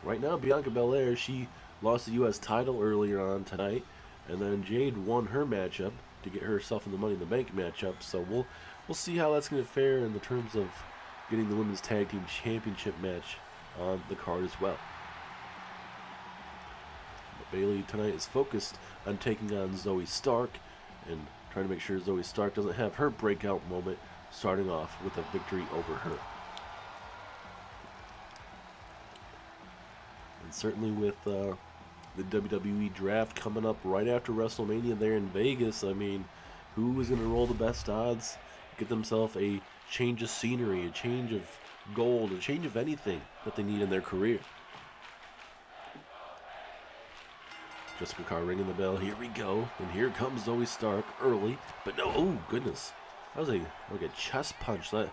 Right now, Bianca Belair, she lost the U.S. title earlier on tonight, and then Jade won her matchup to get herself in the Money in the Bank matchup. So we'll see how that's going to fare in the terms of getting the Women's Tag Team Championship match on the card as well. But Bayley tonight is focused on taking on Zoe Stark and trying to make sure Zoe Stark doesn't have her breakout moment, starting off with a victory over her. And certainly with the WWE draft coming up right after WrestleMania there in Vegas, I mean, who is going to roll the best odds, get themselves a change of scenery, a change of gold, a change of anything that they need in their career? Jessica Carr ringing the bell. Here we go. And here comes Zoe Stark early. But no, oh goodness. That was like a chest punch. That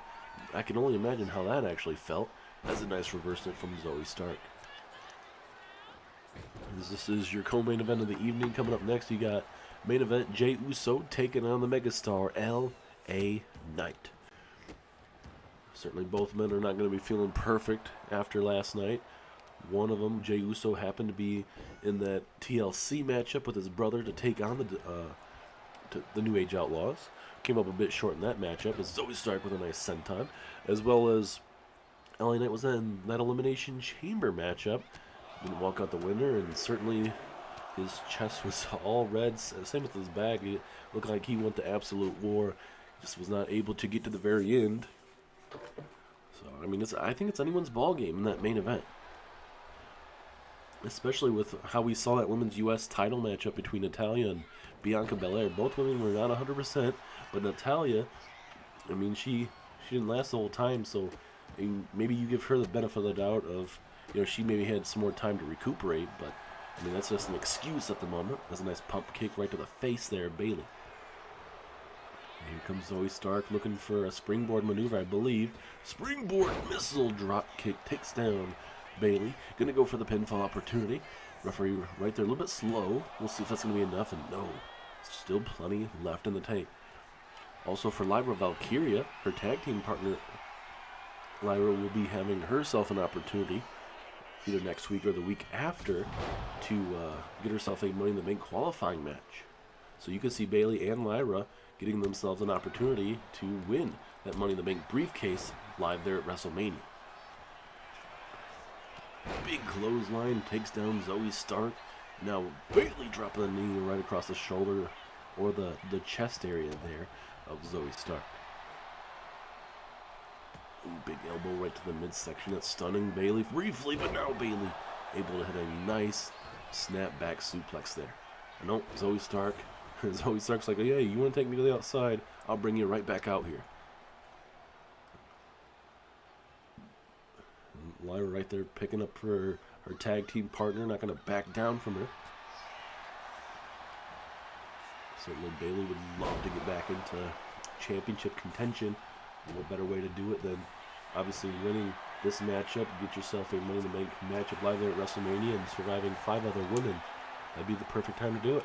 I can only imagine how that actually felt. That's a nice reversal from Zoe Stark. This is your co-main event of the evening. Coming up next, you got main event Jey Uso taking on the megastar L.A. Knight. Certainly both men are not going to be feeling perfect after last night. One of them, Jey Uso, happened to be in that TLC matchup with his brother to take on the New Age Outlaws. Came up a bit short in that matchup as Zoe Stark with a nice senton, as well as LA Knight was in that Elimination Chamber matchup. Didn't walk out the winner, and certainly his chest was all red. Same with his back. It looked like he went to absolute war. Just was not able to get to the very end. So, I mean, I think it's anyone's ball game in that main event. Especially with how we saw that women's U.S. title matchup between Natalya and Bianca Belair. Both women were not 100%, but Natalya, I mean, she didn't last the whole time, so maybe you give her the benefit of the doubt of, she maybe had some more time to recuperate, but I mean, that's just an excuse at the moment. That's a nice pump kick right to the face there, Bayley. Here comes Zoe Stark looking for a springboard maneuver, I believe. Springboard missile drop kick takes down Bayley. Gonna go for the pinfall opportunity. Referee right there, a little bit slow. We'll see if that's gonna be enough, and no. Still plenty left in the tank. Also for Lyra Valkyria, her tag team partner, Lyra will be having herself an opportunity either next week or the week after to get herself a Money in the Bank qualifying match. So you can see Bayley and Lyra getting themselves an opportunity to win that Money in the Bank briefcase live there at WrestleMania. Big clothesline takes down Zoe Stark. Now Bayley dropping the knee right across the shoulder or the chest area there of Zoe Stark. Big elbow right to the midsection. That's stunning Bayley briefly, but now Bayley able to hit a nice snapback suplex there. And no, Zoe Stark. Zoe Stark's like, yeah, you want to take me to the outside? I'll bring you right back out here. And Lyra right there picking up her tag team partner. Not going to back down from her. Certainly Bayley would love to get back into championship contention. What better way to do it than obviously winning this matchup, get yourself a Money in the Bank matchup live there at WrestleMania and surviving 5 other women. That'd be the perfect time to do it.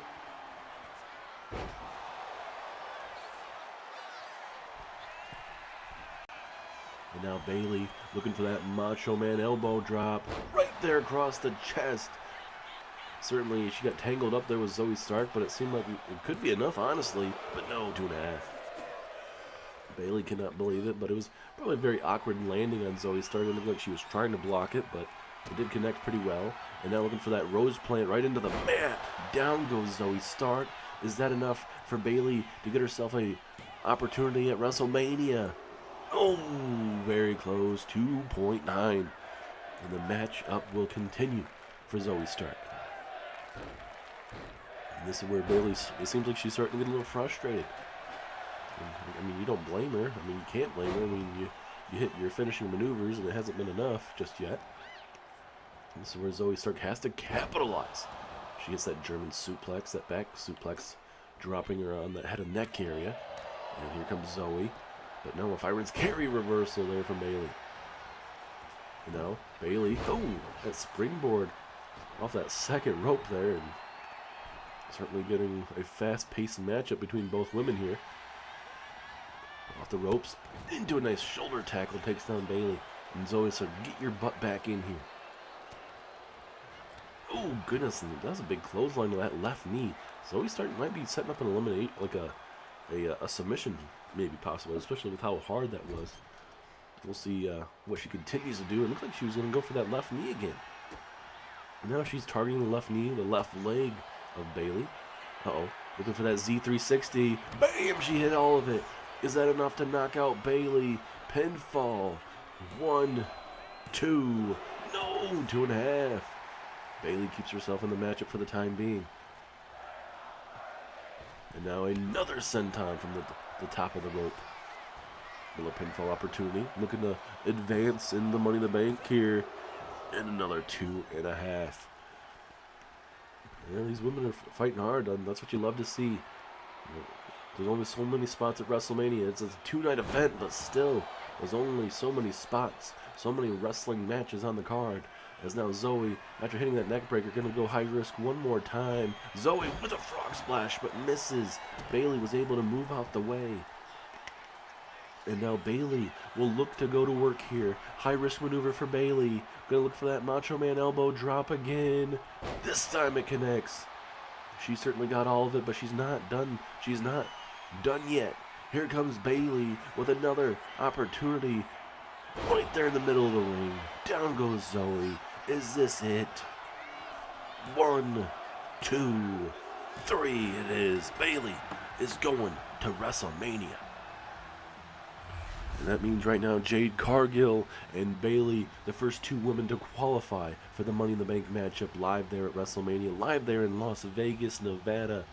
And now Bayley looking for that Macho Man elbow drop right there across the chest. Certainly she got tangled up there with Zoe Stark, but it seemed like it could be enough, honestly. But no, 2.5. Bayley cannot believe it, but it was probably a very awkward landing on Zoe Stark. It looked like she was trying to block it, but it did connect pretty well. And now looking for that rose plant right into the mat. Down goes Zoe Stark. Is that enough for Bayley to get herself a opportunity at WrestleMania? Oh, very close, 2.9. And the match-up will continue for Zoe Stark. And this is where Bayley, it seems like she's starting to get a little frustrated. I mean, you don't blame her. I mean, you can't blame her. I mean, you hit your finishing maneuvers, and it hasn't been enough just yet. And this is where Zoe Stark has to capitalize. She gets that German suplex, that back suplex, dropping her on the head and neck area. And here comes Zoe. But no, a Fireman's Carry reversal there from Bayley. And now, Bayley, oh, that springboard off that second rope there. And certainly getting a fast-paced matchup between both women here. Off the ropes, into a nice shoulder tackle, takes down Bayley. And Zoe said, get your butt back in here. Oh, goodness, and that was a big clothesline to that left knee. Zoe Stark might be setting up an eliminate, like a submission, maybe possibly, especially with how hard that was. We'll see what she continues to do. It looked like she was going to go for that left knee again. Now she's targeting the left knee, the left leg of Bayley. Uh-oh, looking for that Z360. Bam, she hit all of it. Is that enough to knock out Bayley? Pinfall. 1, 2, no, 2.5. Bayley keeps herself in the matchup for the time being. And now another senton from the top of the rope. Little pinfall opportunity. Looking to advance in the Money in the Bank here. And another 2.5. Yeah, these women are fighting hard. That's what you love to see. There's only so many spots at WrestleMania. It's a 2-night event, but still, there's only so many spots, so many wrestling matches on the card. As now Zoe, after hitting that neck breaker, going to go high risk one more time. Zoe with a frog splash, but misses. Bayley was able to move out the way. And now Bayley will look to go to work here. High risk maneuver for Bayley. Going to look for that Macho Man elbow drop again. This time it connects. She certainly got all of it, but she's not done. She's not done yet. Here comes Bayley with another opportunity right there in the middle of the ring. Down goes Zoe. Is this it? 1, 2, 3. It is. Bayley is going to WrestleMania. And that means right now Jade Cargill and Bayley, the first 2 women to qualify for the Money in the Bank matchup live there at WrestleMania, live there in Las Vegas, Nevada.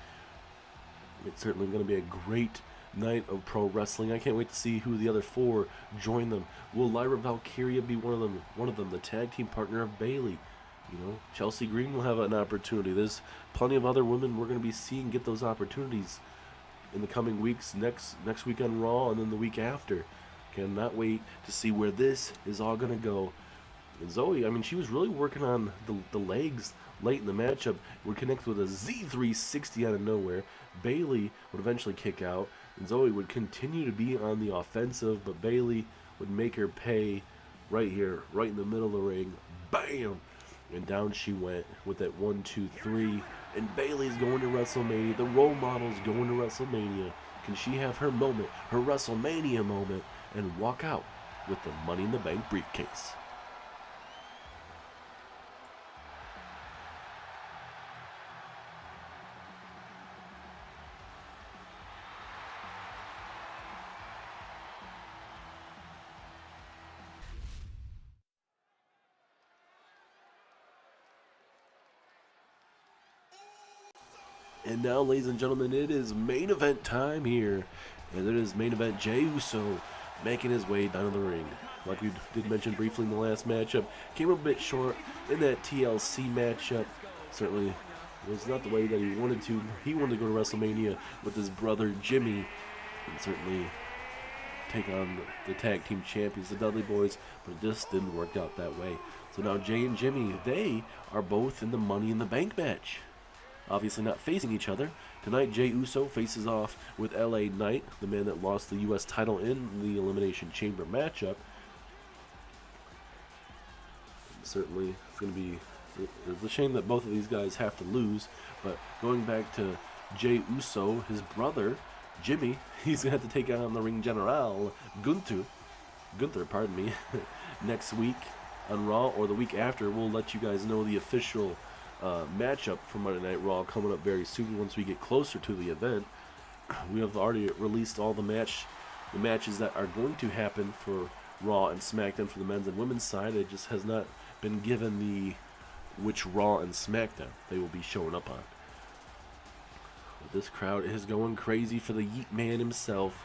It's certainly going to be a great night of pro wrestling. I can't wait to see who the other 4 join them. Will Lyra Valkyria be one of them, the tag team partner of Bayley? You know, Chelsea Green will have an opportunity. There's plenty of other women we're going to be seeing get those opportunities in the coming weeks, next week on Raw, and then the week after. Cannot wait to see where this is all going to go. And Zoe, I mean, she was really working on the legs late in the matchup. Would connect with a Z360 out of nowhere. Bayley would eventually kick out, and Zoe would continue to be on the offensive, but Bayley would make her pay right here, right in the middle of the ring. Bam! And down she went with that 1, 2, 3. And Bayley's going to WrestleMania. The role model's going to WrestleMania. Can she have her moment, her WrestleMania moment, and walk out with the Money in the Bank briefcase? And now, ladies and gentlemen, it is main event time here. And it is main event Jey Uso making his way down to the ring. Like we did mention briefly in the last matchup, came a bit short in that TLC matchup. Certainly was not the way that he wanted to. He wanted to go to WrestleMania with his brother Jimmy, and certainly take on the tag team champions, the Dudley Boys, but it just didn't work out that way. So now Jey and Jimmy, they are both in the Money in the Bank match. Obviously not facing each other. Tonight, Jey Uso faces off with LA Knight, the man that lost the U.S. title in the Elimination Chamber matchup. Certainly, it's going to be... It's a shame that both of these guys have to lose, but going back to Jey Uso, his brother, Jimmy, he's going to have to take on the Ring General, Gunther, pardon me, next week on Raw, or the week after. We'll let you guys know the official matchup for Monday Night Raw coming up very soon once we get closer to the event. We have already released all the matches that are going to happen for Raw and SmackDown for the men's and women's side. It just has not been given the which Raw and SmackDown they will be showing up on. But this crowd is going crazy for the Yeet Man himself.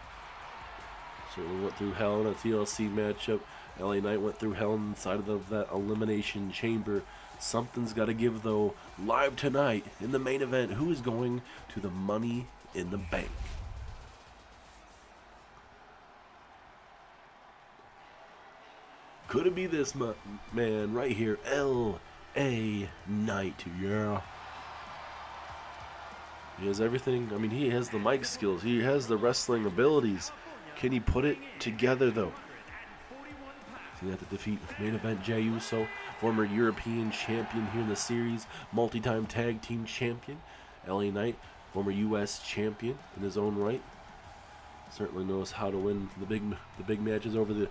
Certainly went through hell in a TLC matchup. LA Knight went through hell inside of that Elimination Chamber. Something's got to give, though. Live tonight in the main event, who is going to the Money in the Bank? Could it be this man right here, L.A. Knight? Yeah. He has everything. I mean, he has the mic skills. He has the wrestling abilities. Can he put it together, though? He's going to have to defeat main event Jey Uso, former European champion here in the series, multi-time tag team champion. LA Knight, former U.S. champion in his own right. Certainly knows how to win the big matches over the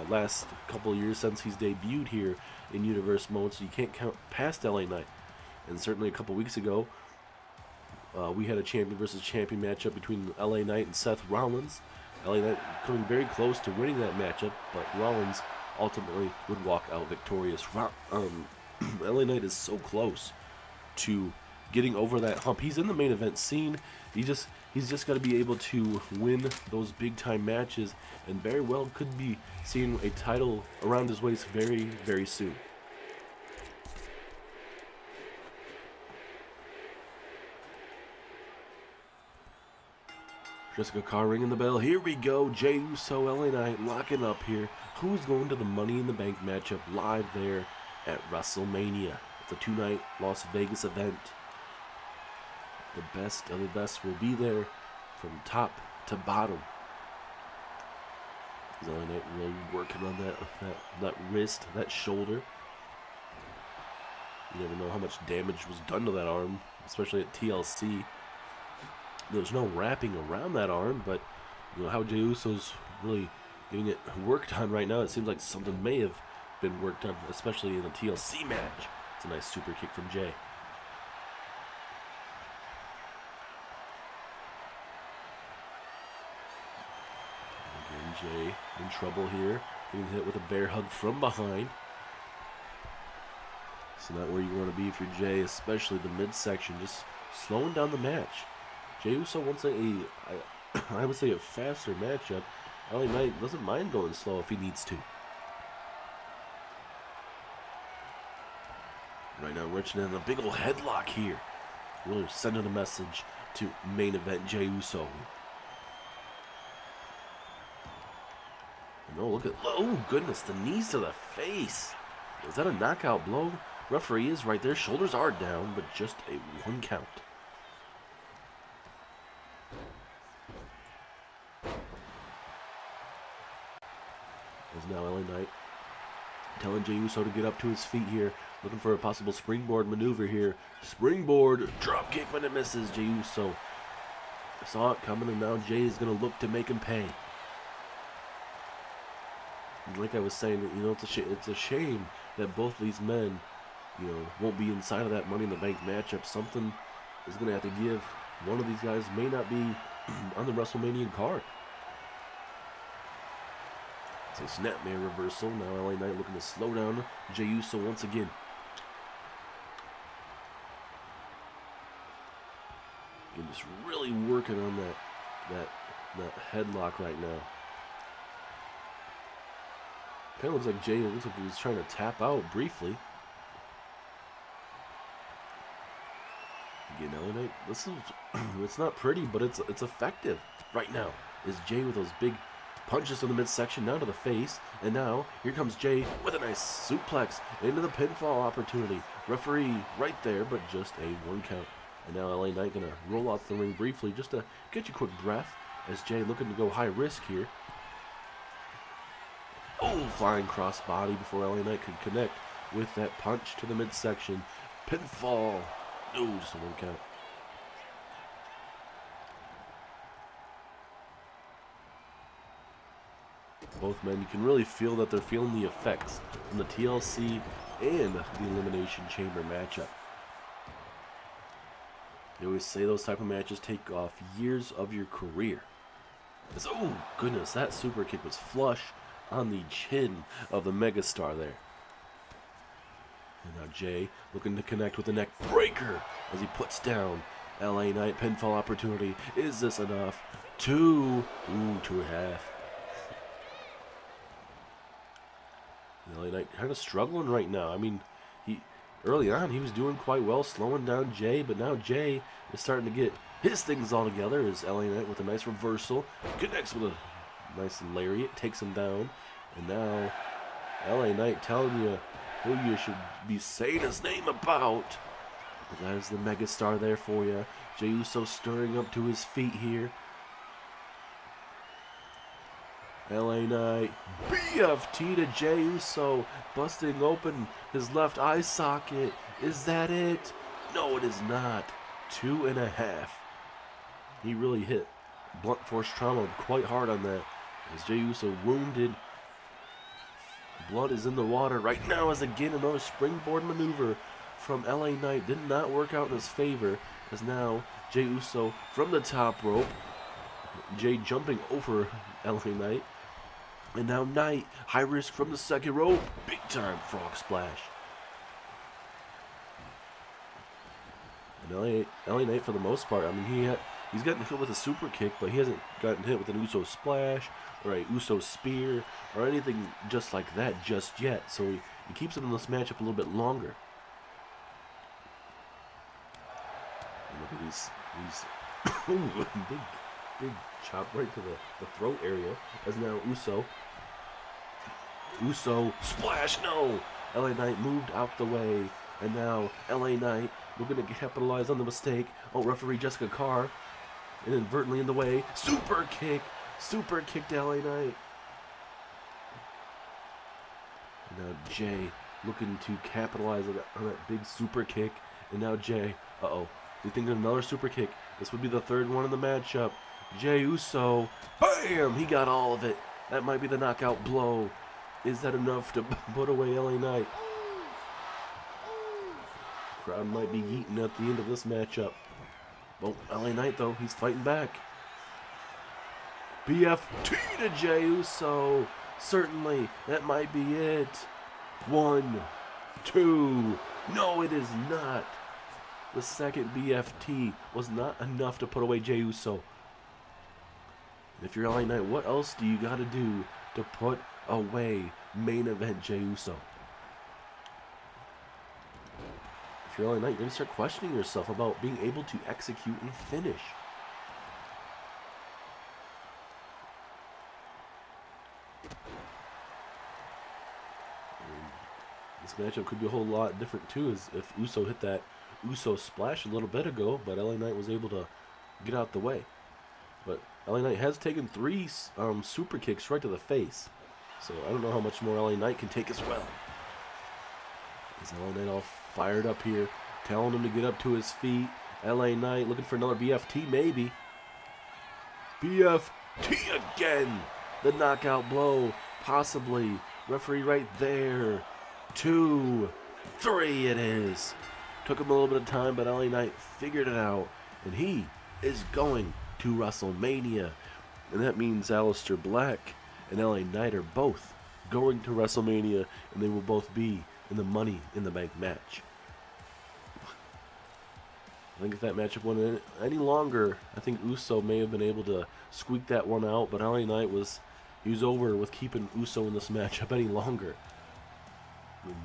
last couple of years since he's debuted here in Universe mode. So you can't count past LA Knight. And certainly a couple weeks ago, we had a champion versus champion matchup between LA Knight and Seth Rollins. LA Knight coming very close to winning that matchup, but Rollins ultimately would walk out victorious. LA Knight is so close to getting over that hump. He's in the main event scene. He's just got to be able to win those big time matches, and very well could be seeing a title around his waist very, very soon. Jessica Carr ringing the bell. Here we go. Jey Uso, LA Knight locking up here. Who's going to the Money in the Bank matchup live there at WrestleMania? It's a 2-night Las Vegas event. The best of the best will be there from top to bottom. LA Knight really working on that wrist, that shoulder. You never know how much damage was done to that arm, especially at TLC. There's no wrapping around that arm, but you know how Jey Uso's really getting it worked on right now. It seems like something may have been worked on, especially in the TLC match. It's a nice super kick from Jey. Again, Jey in trouble here, getting hit with a bear hug from behind. It's not where you want to be if you're Jey, especially the midsection, just slowing down the match. Jey Uso wants I would say a faster matchup. LA Knight doesn't mind going slow if he needs to. Right now, Rich in a big old headlock here. Really sending a message to main event Jey Uso. And oh, look at, oh goodness, the knees to the face. Is that a knockout blow? Referee is right there. Shoulders are down, but just a 1 count. As now LA Knight telling Jey Uso to get up to his feet here. Looking for a possible springboard maneuver here. Springboard drop kick, but it misses. Jey Uso saw it coming, and now Jey is going to look to make him pay. And like I was saying, you know, it's a shame that both these men, you know, won't be inside of that Money in the Bank matchup. Something is going to have to give. One of these guys may not be on the WrestleMania card. It's a snapmare reversal. Now LA Knight looking to slow down Jey Uso once again. Again, just really working on that headlock right now. Kind of looks like Jey, looks like he was trying to tap out briefly. Again, LA Knight, this is, it's not pretty, but it's effective right now. Is Jey with those big punches to the midsection, now to the face, and now here comes Jey with a nice suplex into the pinfall opportunity. Referee right there, but just a 1 count. And now LA Knight gonna roll out the ring briefly just to get you a quick breath as Jey looking to go high risk here. Oh, flying cross body before LA Knight could connect with that punch to the midsection. Pinfall. No, just a 1 count. Both men, you can really feel that they're feeling the effects from the TLC and the Elimination Chamber matchup. They always say those type of matches take off years of your career. Oh, goodness, that super kick was flush on the chin of the megastar there. And now Jey looking to connect with the neck breaker as he puts down LA Knight. Pinfall opportunity. Is this enough? 2. Ooh, 2.5. LA Knight kind of struggling right now. I mean, early on he was doing quite well, slowing down Jey, but now Jey is starting to get his things all together. As LA Knight with a nice reversal connects with a nice lariat, takes him down, and now LA Knight telling you who you should be saying his name about. But that is the megastar there for you. Jey Uso stirring up to his feet here. LA Knight, BFT to Jey Uso, busting open his left eye socket. Is that it? No, it is not. 2.5. He really hit blunt force trauma quite hard on that. As Jey Uso wounded. Blood is in the water right now as again another springboard maneuver from LA Knight did not work out in his favor. As now Jey Uso from the top rope. Jey jumping over LA Knight. And now Knight, high risk from the second rope. Big time frog splash. And LA Knight, for the most part, I mean, he's gotten hit with a super kick, but he hasn't gotten hit with an Uso splash or a Uso spear or anything just like that just yet. So he keeps him in this matchup a little bit longer. And look at these big chop right to the throat area. As now Uso splash, no! LA Knight moved out the way, and now LA Knight, we're going to capitalize on the mistake. Oh, referee Jessica Carr inadvertently in the way. Super kick to LA Knight. And now Jey looking to capitalize on that big super kick, and now Jey, we think of another super kick. This would be the third one in the matchup. Jey Uso, bam! He got all of it. That might be the knockout blow. Is that enough to put away LA Knight? Crowd might be yeeting at the end of this matchup. Well, LA Knight, though, he's fighting back. BFT to Jey Uso. Certainly, that might be it. 1, 2. No, it is not. The second BFT was not enough to put away Jey Uso. If you're LA Knight, what else do you got to do to put away main event Jey Uso? if you're LA Knight, you're going to start questioning yourself about being able to execute and finish. This matchup could be a whole lot different too, as if Uso hit that Uso splash a little bit ago, but LA Knight was able to get out the way. But LA Knight has taken 3 super kicks right to the face, so I don't know how much more LA Knight can take as well. Is LA Knight all fired up here, telling him to get up to his feet. LA Knight looking for another BFT, maybe. BFT again! The knockout blow, possibly. Referee right there. 2, 3 it is. Took him a little bit of time, but LA Knight figured it out. And he is going to Wrestlemania. And that means Aleister Black and LA Knight are both going to Wrestlemania. And they will both be in the Money in the Bank match. I think if that matchup went any longer, I think Uso may have been able to squeak that one out. But LA Knight was over with keeping Uso in this matchup any longer.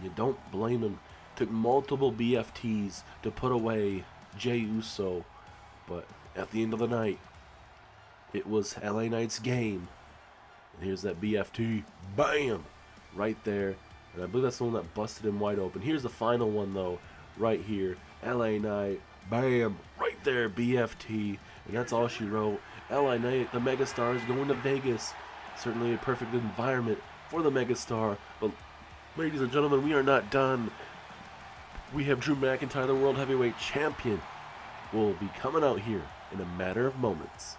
You don't blame him. Took multiple BFTs to put away Jey Uso, but at the end of the night, it was LA Knight's game. And here's that BFT, bam, right there. And I believe that's the one that busted him wide open. Here's the final one though, right here. LA Knight, bam, right there, BFT. And that's all she wrote. LA Knight, the megastar, is going to Vegas. Certainly a perfect environment for the megastar, but ladies and gentlemen, we are not done. We have Drew McIntyre, the World Heavyweight Champion, will be coming out here in a matter of moments.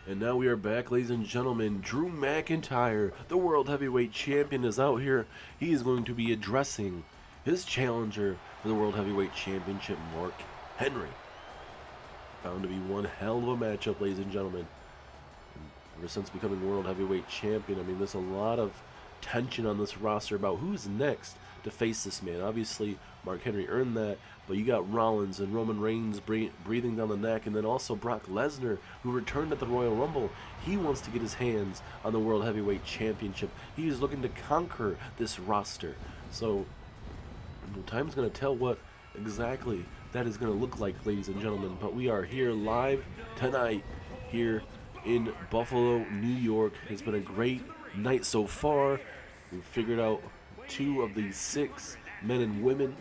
And now we are back, ladies and gentlemen. Drew McIntyre, the World Heavyweight Champion, is out here. He is going to be addressing his challenger for the World Heavyweight Championship, Mark Henry. Found to be one hell of a matchup, ladies and gentlemen. And ever since becoming World Heavyweight Champion, I mean, there's a lot of tension on this roster about who's next to face this man. Obviously, Mark Henry earned that, but you got Rollins and Roman Reigns breathing down the neck, and then also Brock Lesnar, who returned at the Royal Rumble. He wants to get his hands on the World Heavyweight Championship. He is looking to conquer this roster. So, time's going to tell what exactly that is going to look like, ladies and gentlemen. But we are here live tonight here in Buffalo, New York. It's been a great night so far. We've figured out 2 of the 6 men and women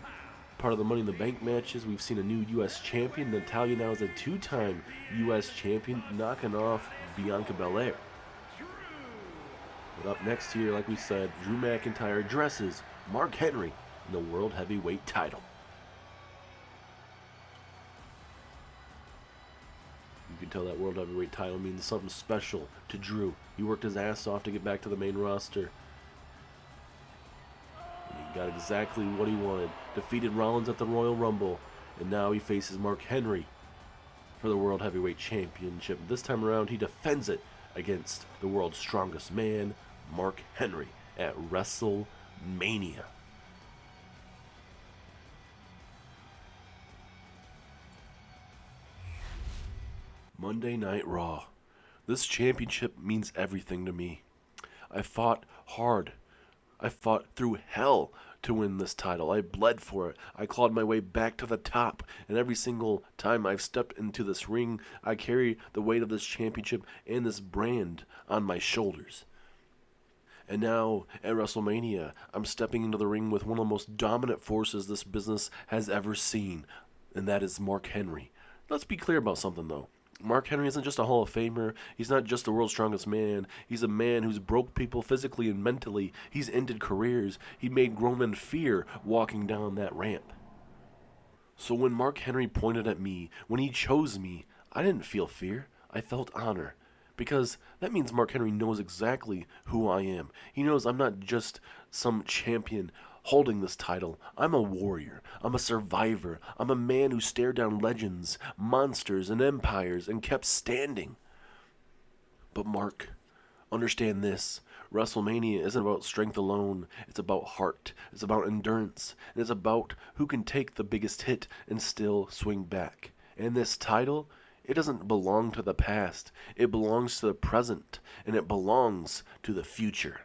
part of the Money in the Bank matches. We've seen a new U.S. champion. Natalya now is a 2-time U.S. champion, knocking off Bianca Belair. But up next here, like we said, Drew McIntyre addresses Mark Henry in the World Heavyweight title. You can tell that World Heavyweight title means something special to Drew. He worked his ass off to get back to the main roster. Got exactly what he wanted. Defeated Rollins at the Royal Rumble, and now he faces Mark Henry for the World Heavyweight Championship. This time around, he defends it against the world's strongest man, Mark Henry, at Wrestlemania. Monday Night Raw. This championship means everything to me. I fought hard. I fought through hell to win this title. I bled for it. I clawed my way back to the top. And every single time I've stepped into this ring, I carry the weight of this championship and this brand on my shoulders. And now, at WrestleMania, I'm stepping into the ring with one of the most dominant forces this business has ever seen. And that is Mark Henry. Let's be clear about something, though. Mark Henry isn't just a Hall of Famer. He's not just the world's strongest man. He's a man who's broke people physically and mentally. He's ended careers. He made grown men fear walking down that ramp. So when Mark Henry pointed at me, when he chose me, I didn't feel fear. I felt honor. Because that means Mark Henry knows exactly who I am. He knows I'm not just some champion holding this title. I'm a warrior. I'm a survivor. I'm a man who stared down legends, monsters, and empires and kept standing. But Mark, understand this. WrestleMania isn't about strength alone. It's about heart. It's about endurance. And it's about who can take the biggest hit and still swing back. And this title, it doesn't belong to the past. It belongs to the present. And it belongs to the future.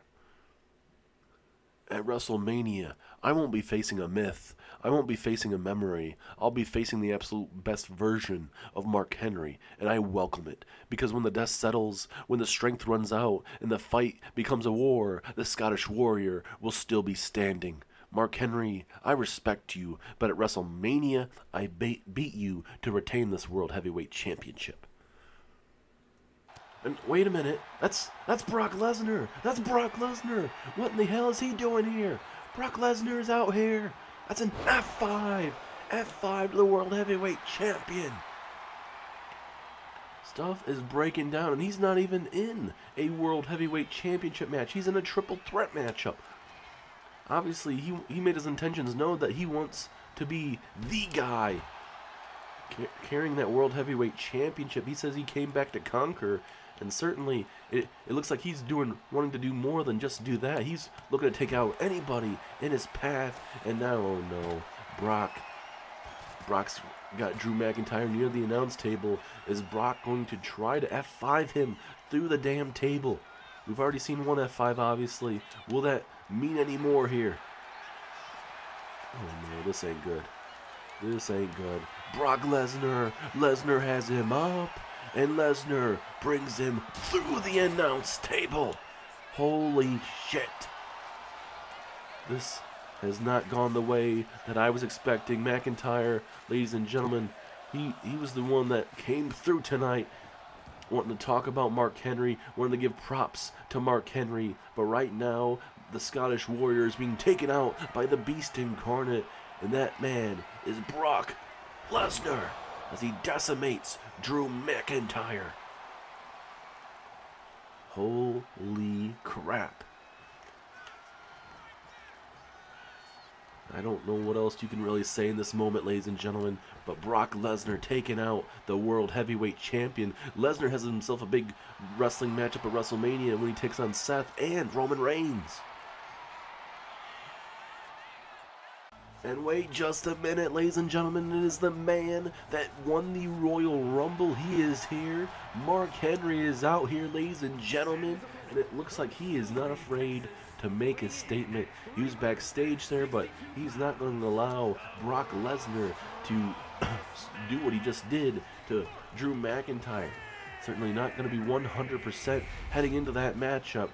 At WrestleMania, I won't be facing a myth. I won't be facing a memory. I'll be facing the absolute best version of Mark Henry, and I welcome it. Because when the dust settles, when the strength runs out, and the fight becomes a war, the Scottish Warrior will still be standing. Mark Henry, I respect you, but at WrestleMania, I beat you to retain this World Heavyweight Championship. And wait a minute, that's Brock Lesnar. That's Brock Lesnar. What in the hell is he doing here? Brock Lesnar is out here. That's an F5. F5 to the World Heavyweight Champion. Stuff is breaking down, and he's not even in a World Heavyweight Championship match. He's in a triple threat matchup. Obviously, he made his intentions known that he wants to be the guy carrying that World Heavyweight Championship. He says he came back to conquer. And certainly, it looks like he's wanting to do more than just do that. He's looking to take out anybody in his path. And now, oh no, Brock's got Drew McIntyre near the announce table. Is Brock going to try to F5 him through the damn table? We've already seen one F5, obviously. Will that mean any more here? Oh no, this ain't good. This ain't good. Brock Lesnar. Lesnar has him up. And Lesnar brings him through the announce table. Holy shit. This has not gone the way that I was expecting. McIntyre, ladies and gentlemen, he was the one that came through tonight, wanting to talk about Mark Henry, wanting to give props to Mark Henry. But right now, the Scottish Warrior is being taken out by the Beast Incarnate. And that man is Brock Lesnar, as he decimates Drew McIntyre. Holy crap. I don't know what else you can really say in this moment, ladies and gentlemen, but Brock Lesnar taking out the World Heavyweight Champion. Lesnar has himself a big wrestling matchup at WrestleMania when he takes on Seth and Roman Reigns. And wait just a minute, ladies and gentlemen, it is the man that won the Royal Rumble. He is here. Mark Henry is out here, ladies and gentlemen, and it looks like he is not afraid to make a statement. He was backstage there, but he's not going to allow Brock Lesnar to do what he just did to Drew McIntyre. Certainly not going to be 100% heading into that matchup.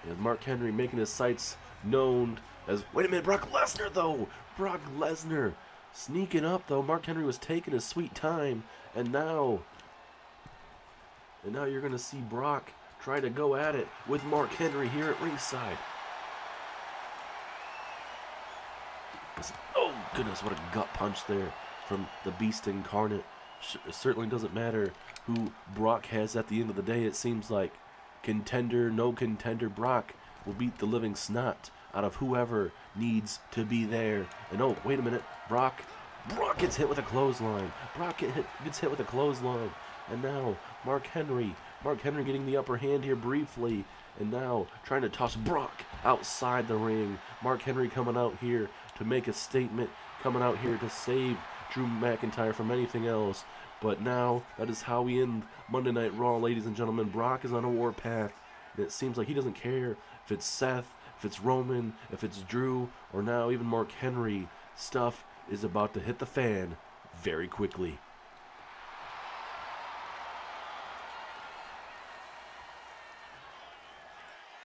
And Mark Henry making his sights known as, wait a minute, Brock Lesnar though! Brock Lesnar sneaking up though. Mark Henry was taking his sweet time, and now you're going to see Brock try to go at it with Mark Henry here at ringside. Oh goodness, what a gut punch there from the Beast Incarnate. It certainly doesn't matter who Brock has at the end of the day. It seems like contender, no contender, Brock will beat the living snot out of whoever needs to be there. And oh, wait a minute, Brock gets hit with a clothesline. Brock gets hit with a clothesline. And now Mark Henry getting the upper hand here briefly. And now trying to toss Brock outside the ring. Mark Henry coming out here to make a statement, coming out here to save Drew McIntyre from anything else. But now that is how we end Monday Night Raw, ladies and gentlemen. Brock is on a warpath. And it seems like he doesn't care if it's Seth, if it's Roman, if it's Drew, or now even Mark Henry. Stuff is about to hit the fan very quickly.